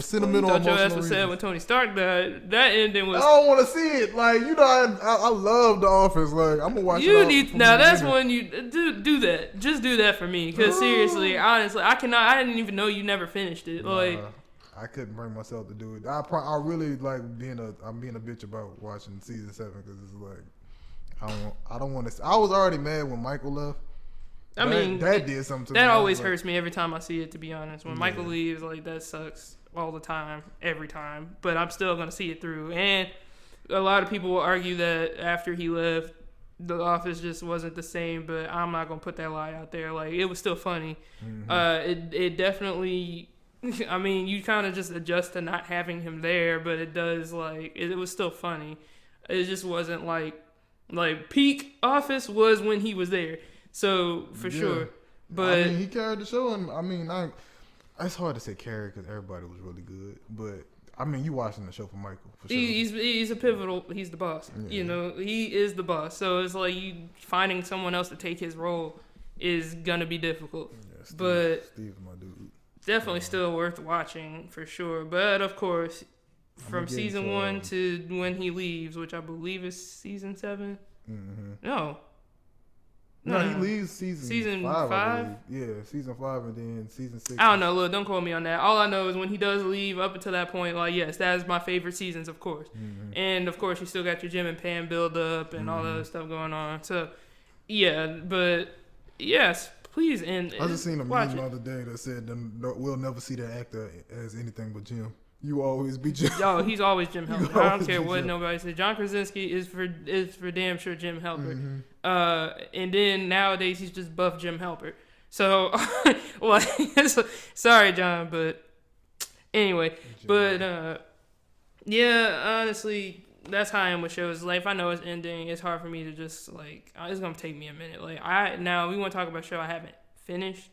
sentimental Thought your emotional ass was sad reasons. when Tony Stark died. That ending I was... don't want to see it. Like I love The Office. Like I'm gonna watch it. You all need from now. the That's beginning. when you do that. Just do that for me, because seriously, honestly, I cannot. I didn't even know you never finished it. Like, I couldn't bring myself to do it. I really like I'm being a bitch about watching season 7 because it's like I don't want to. I was already mad when Michael left. I mean, that did something to me. that I was always like, hurts me every time I see it. To be honest, when Michael leaves, like that sucks all the time, every time. But I'm still gonna see it through. And a lot of people will argue that after he left, The Office just wasn't the same. But I'm not gonna put that lie out there. Like, it was still funny. It definitely. I mean, you kind of just adjust to not having him there, but it does, like, it was still funny. It just wasn't like peak Office was when he was there. So for sure, but I mean, he carried the show, and I mean, it's hard to say carry because everybody was really good, but I mean, you watching the show for Michael for sure. He's a pivotal. He's the boss. Yeah. You know, he is the boss. So it's like you finding someone else to take his role is gonna be difficult. Yeah, but Steve's my dude. Definitely still worth watching for sure. But of course, from season 1 to when he leaves, which I believe is season 7. Mm-hmm. No, he leaves season 5. Yeah, season 5 and then season 6. I don't know. Look, don't quote me on that. All I know is when he does leave, up until that point, like, yes, that is my favorite seasons, of course. Mm-hmm. And of course, you still got your Jim and Pam build up and all that other stuff going on. So, yeah, but yes, please. And I just seen a meme the other day that said, "We'll never see that actor as anything but Jim. You will always be Jim." Yo, he's always Jim Halpert. I don't care what nobody says. John Krasinski is for damn sure Jim Halpert. Mm-hmm. And then nowadays he's just buff Jim Halpert. So, like, sorry, John, but anyway. Yeah, honestly, that's how I am with shows. Like, if I know it's ending, it's hard for me to just, like, it's gonna take me a minute. Like, now we want to talk about a show I haven't finished,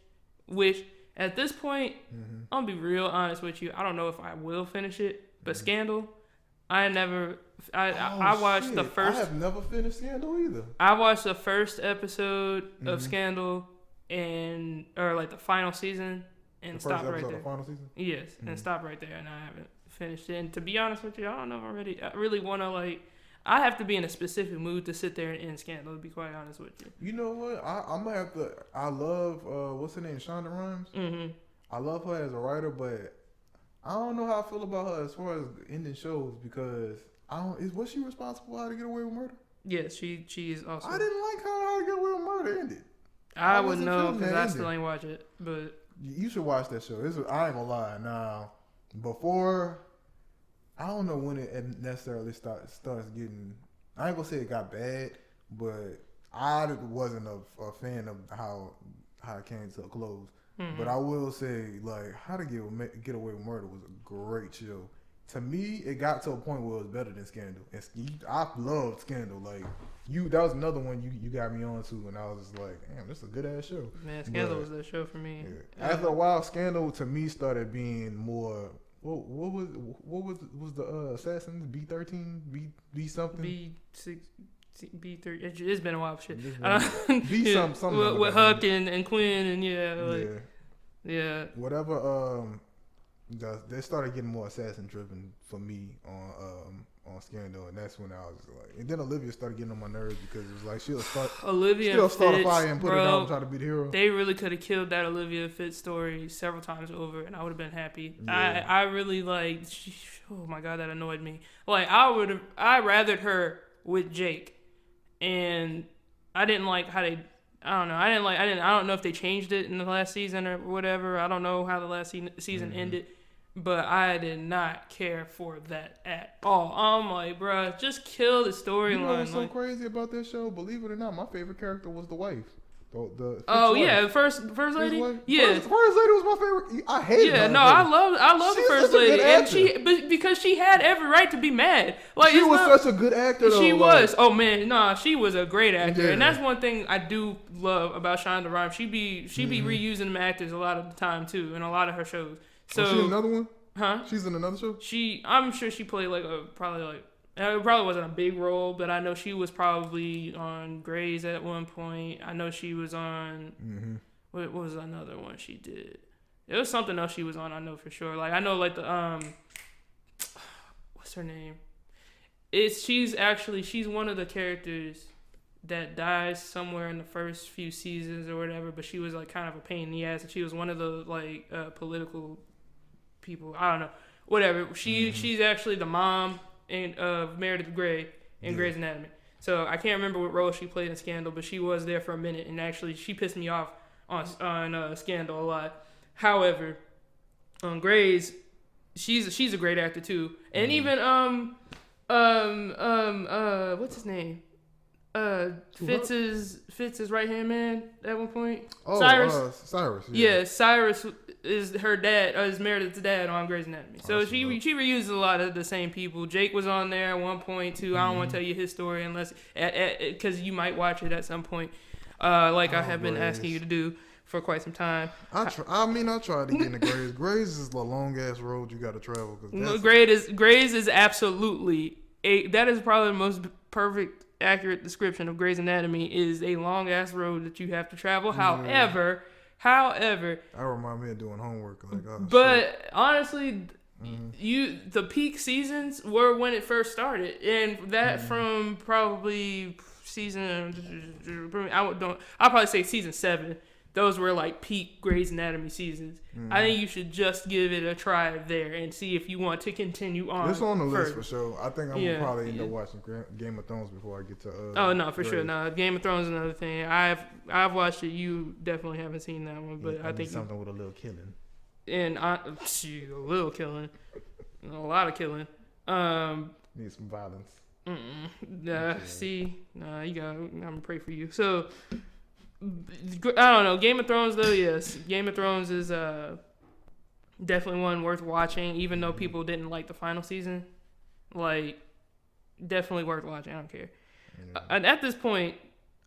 which at this point, I'm gonna be real honest with you. I don't know if I will finish it, but Scandal, I watched the first. I have never finished Scandal either. I watched the first episode of Scandal or like the final season and stopped right there. The final season? Yes, and stopped right there, and I haven't finished it. And to be honest with you, I don't know already. I really want to I have to be in a specific mood to sit there and end Scandal, to be quite honest with you. You know what? I'm going to have to... I love... what's her name? Shonda Rhimes? Mm-hmm. I love her as a writer, but I don't know how I feel about her as far as ending shows because... Was she responsible for How to Get Away with Murder? Yes, she is also... I didn't like How to Get Away with Murder ended. I wouldn't know because I still ain't watch it, but... You should watch that show. I ain't gonna lie. Now, before... I don't know when it necessarily starts getting... I ain't gonna say it got bad, but I wasn't a fan of how it came to a close. Mm-hmm. But I will say, like, How to Get Away with Murder was a great show. To me, it got to a point where it was better than Scandal. And I loved Scandal. Like, that was another one you got me on to, and I was just like, damn, this is a good ass show. Man, Scandal was that show for me. Yeah. After a while, Scandal to me started being more. What was the assassins? B-13, B something, B6, B3. It's been a while. Shit. B something with Huck and Quinn and yeah. Whatever. They started getting more assassin driven for me on Scandal, and that's when I was like, and then Olivia started getting on my nerves because it was like she'll start a fire and put it down and try to be the hero. They really could have killed that Olivia Fitz story several times over, and I would have been happy. Yeah. I really oh my god, that annoyed me. Like I rathered her with Jake, and I didn't like how they. I don't know. I don't know if they changed it in the last season or whatever. I don't know how the last season ended. But I did not care for that at all. I'm like, bruh, just kill the storyline. You know what's so crazy about this show? Believe it or not, my favorite character was the wife. The first lady. Yeah, first lady was my favorite. I hate her. Yeah, no, I love the first lady, and because she had every right to be mad. Like she was such a good actor. She was. Oh man, nah, she was a great actor, and that's one thing I do love about Shonda Rhimes. She be reusing them actors a lot of the time too, in a lot of her shows. So she in another one? Huh? She's in another show? I'm sure she played it probably wasn't a big role, but I know she was probably on Grey's at one point. I know she was on what was another one she did? It was something else she was on, I know for sure. Like I know like the what's her name? She's one of the characters that dies somewhere in the first few seasons or whatever, but she was like kind of a pain in the ass, and she was one of the like political people. I don't know, whatever. She's actually the mom of Meredith Grey in Grey's Anatomy. So I can't remember what role she played in Scandal, but she was there for a minute, and actually she pissed me off on Scandal a lot. However, on Grey's, she's a great actor too, and even what's his name? Fitz's right hand man at one point. Cyrus. Yeah, Cyrus is her dad, is Meredith's dad on Grey's Anatomy. So she reuses a lot of the same people. Jake was on there at one point too. I don't want to tell you his story unless because you might watch it at some point, I have been asking you to do for quite some time. I tried to get into Grays. Grays is the long ass road you got to travel. Grays is absolutely that is probably the most perfect, accurate description of Grey's Anatomy is a long ass road that you have to travel. Yeah. However, that remind me of doing homework. Like, but honestly, the peak seasons were when it first started, and that from probably I'll probably say season 7. Those were like peak Grey's Anatomy seasons. I think you should just give it a try there and see if you want to continue on. It's on the list further. for sure. I think I'm gonna probably end up watching Game of Thrones before I get to. Oh no, for sure. No, Game of Thrones is another thing. I've watched it. You definitely haven't seen that one, but I think something with a little killing. And a little killing, a lot of killing. Need some violence. See, you got. I'm gonna pray for you. So. I don't know. Game of Thrones, though, yes. Game of Thrones is definitely one worth watching, even though people didn't like the final season. Like, definitely worth watching. I don't care. Yeah. And at this point,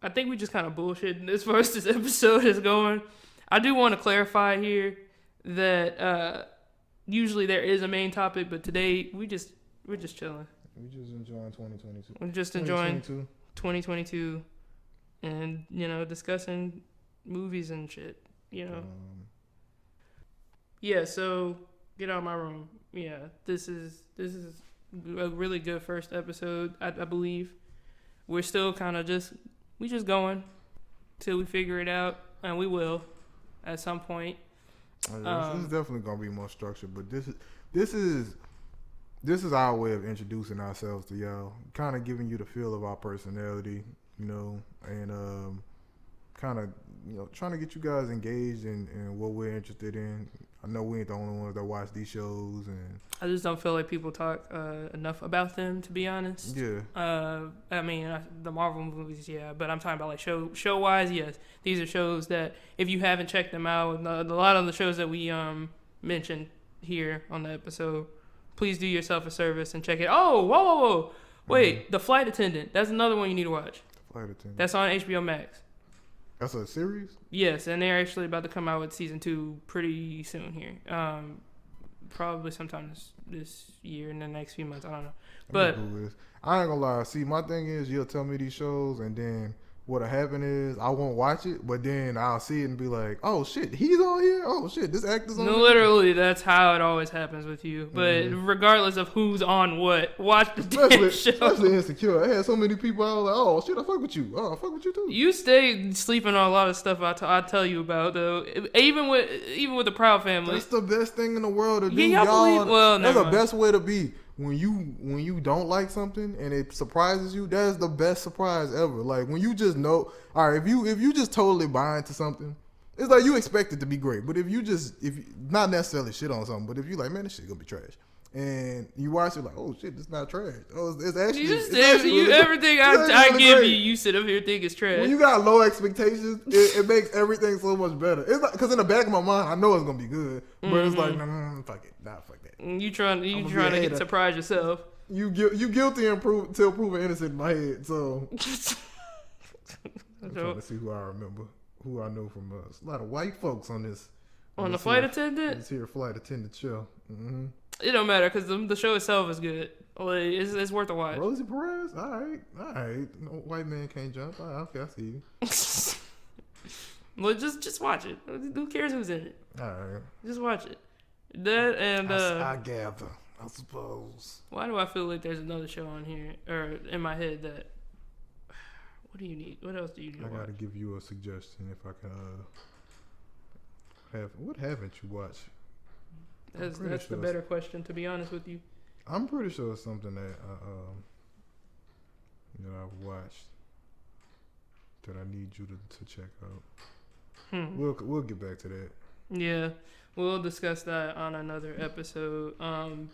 I think we just kind of bullshitting as far as this episode is going. I do want to clarify here that usually there is a main topic, but today we're just chilling. We're just enjoying 2022. We're just enjoying 2022. And, discussing movies and shit, Yeah, so get out of my room. Yeah, this is a really good first episode, I believe. We're still kind of just going till we figure it out, and we will at some point. This is definitely going to be more structured, but this is our way of introducing ourselves to y'all, kind of giving you the feel of our personality. And kind of, trying to get you guys engaged in what we're interested in. I know we ain't the only ones that watch these shows, and I just don't feel like people talk enough about them, to be honest. Yeah. The Marvel movies, yeah, but I'm talking about like show wise, yes. These are shows that if you haven't checked them out, a lot of the shows that we mentioned here on the episode, please do yourself a service and check it. Oh, whoa. Wait, The Flight Attendant. That's another one you need to watch. Flight Attendant. That's on HBO Max. That's a series? Yes, and they're actually about to come out with season 2 pretty soon here. Probably sometime this year, in the next few months. I don't know. But I ain't gonna lie. See, my thing is you'll tell me these shows, and then what'll happen is I won't watch it, but then I'll see it and be like, oh shit, he's on here? Oh shit, this actor's on here? Literally, that's how it always happens with you. But regardless of who's on what, watch the damn show. Especially Insecure. I had so many people, I was like, oh shit, I fuck with you. Oh, I fuck with you too. You stay sleeping on a lot of stuff I tell you about, though. Even with the Proud Family. That's the best thing in the world to do, y'all. That's the best way to be. When you don't like something and it surprises you, that's the best surprise ever. Like when you just know, all right, if you just totally buy into something, it's like you expect it to be great. But if you not necessarily shit on something, but if you like, man, this shit gonna be trash, and you watch it like, oh shit, this not trash. Oh, it's actually everything I give great. You sit up here and think it's trash. When you got low expectations, it makes everything so much better. It's like, because in the back of my mind, I know it's gonna be good, but it's like, fuck it, fuck that. You trying to get surprised yourself. You guilty until proven innocent in my head. So I'm trying to see who I remember, who I know from us. A lot of white folks on this. On the Flight Attendant. This here Flight Attendant show. Mm-hmm. It don't matter because the show itself is good. Like, it's worth a watch. Rosie Perez. All right. No, white man can't jump. Okay, I see you. Well, just watch it. Who cares who's in it? All right. Just watch it. That and I gather, I suppose. Why do I feel like there's another show on here or in my head that? What do you need? What else do you need? I gotta give you a suggestion if I can. What haven't you watched? That's the better question, to be honest with you. I'm pretty sure it's something that I've watched that I need you to check out. We'll get back to that. Yeah. We'll discuss that on another episode.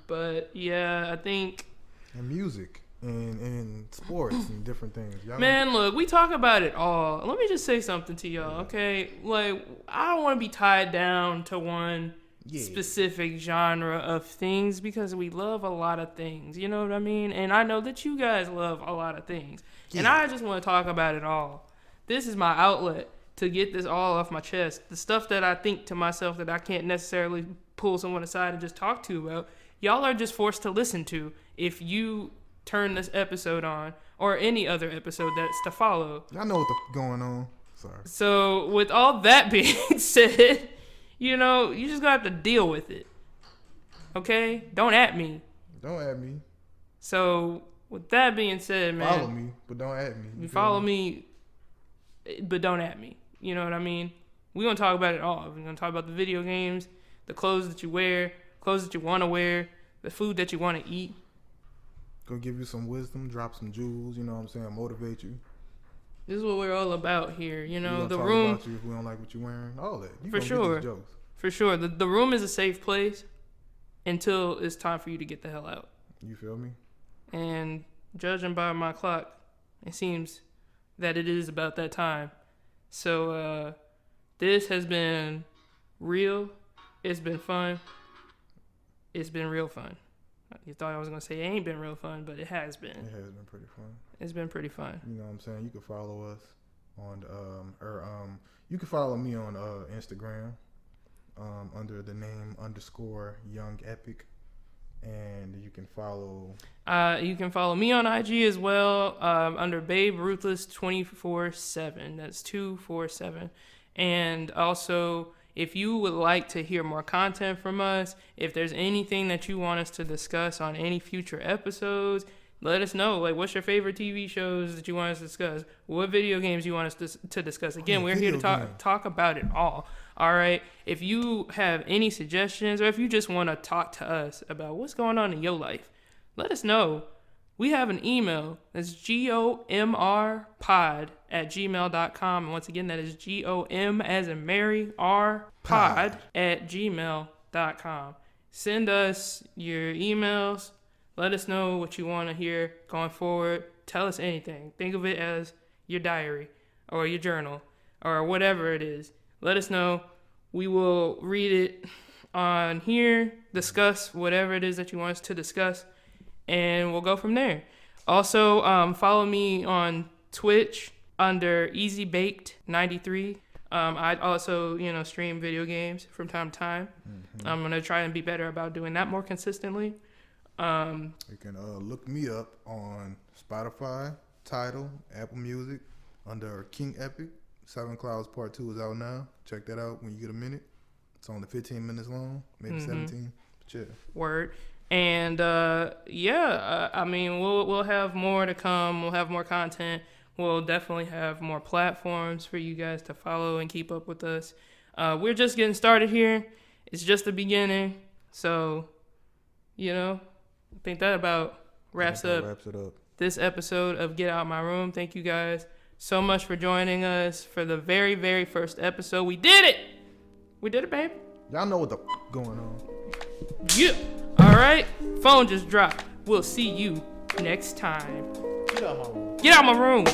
But yeah, I think. And music and sports and different things. Man, look, we talk about it all. Let me just say something to y'all, okay? Like, I don't want to be tied down to one specific genre of things because we love a lot of things. You know what I mean? And I know that you guys love a lot of things. Yeah. And I just want to talk about it all. This is my outlet to get this all off my chest. The stuff that I think to myself that I can't necessarily pull someone aside and just talk to about, y'all are just forced to listen to if you turn this episode on or any other episode that's to follow. Y'all know what's going on. Sorry. So with all that being said, you know, you just gonna have to deal with it. Okay? Don't at me. Don't at me. So with that being said, man. Follow me, but don't at me. You follow me, but don't at me. You know what I mean? We're gonna talk about it all. We're gonna talk about the video games, the clothes that you wear, clothes that you wanna wear, the food that you wanna eat. Gonna give you some wisdom, drop some jewels, you know what I'm saying, motivate you. This is what we're all about here, you know. The talk room. About you if we don't like what you're wearing, all that. You for sure. Get these jokes. For sure. The room is a safe place until it's time for you to get the hell out. You feel me? And judging by my clock, it seems that it is about that time. So this has been real. It's been fun. It's been real fun. You thought I was going to say it ain't been real fun, but it has been. It has been pretty fun. It's been pretty fun. You know what I'm saying? You can follow us on, you can follow me on Instagram under the name _Young Epic. And you can follow... you can follow me on IG as well under Babe Ruthless 24/7. That's 247. And also... if you would like to hear more content from us, if there's anything that you want us to discuss on any future episodes, let us know. Like, what's your favorite TV shows that you want us to discuss? What video games you want us to discuss? Again, we're here to talk about it all. All right? If you have any suggestions or if you just want to talk to us about what's going on in your life, let us know. We have an email. That's gomrpod@gmail.com. And once again, that is GOM as in Mary, R pod@gmail.com. Send us your emails. Let us know what you want to hear going forward. Tell us anything. Think of it as your diary or your journal or whatever it is. Let us know. We will read it on here, discuss whatever it is that you want us to discuss, and we'll go from there. Also, follow me on Twitch under EasyBaked93. I also, stream video games from time to time. Mm-hmm. I'm going to try and be better about doing that more consistently. You can look me up on Spotify, Tidal, Apple Music under King Epic. Seven Clouds Part 2 is out now. Check that out when you get a minute. It's only 15 minutes long, maybe 17. But yeah. Word. And we'll have more to come. We'll have more content. We'll definitely have more platforms for you guys to follow and keep up with us. We're just getting started here. It's just the beginning. So, I think that about wraps it up this episode of Get Out My Room. Thank you guys so much for joining us for the very, very first episode. We did it! We did it, babe. Y'all know what the going on. Yeah. All right. Phone just dropped. We'll see you next time. Get out my room. Get out my room.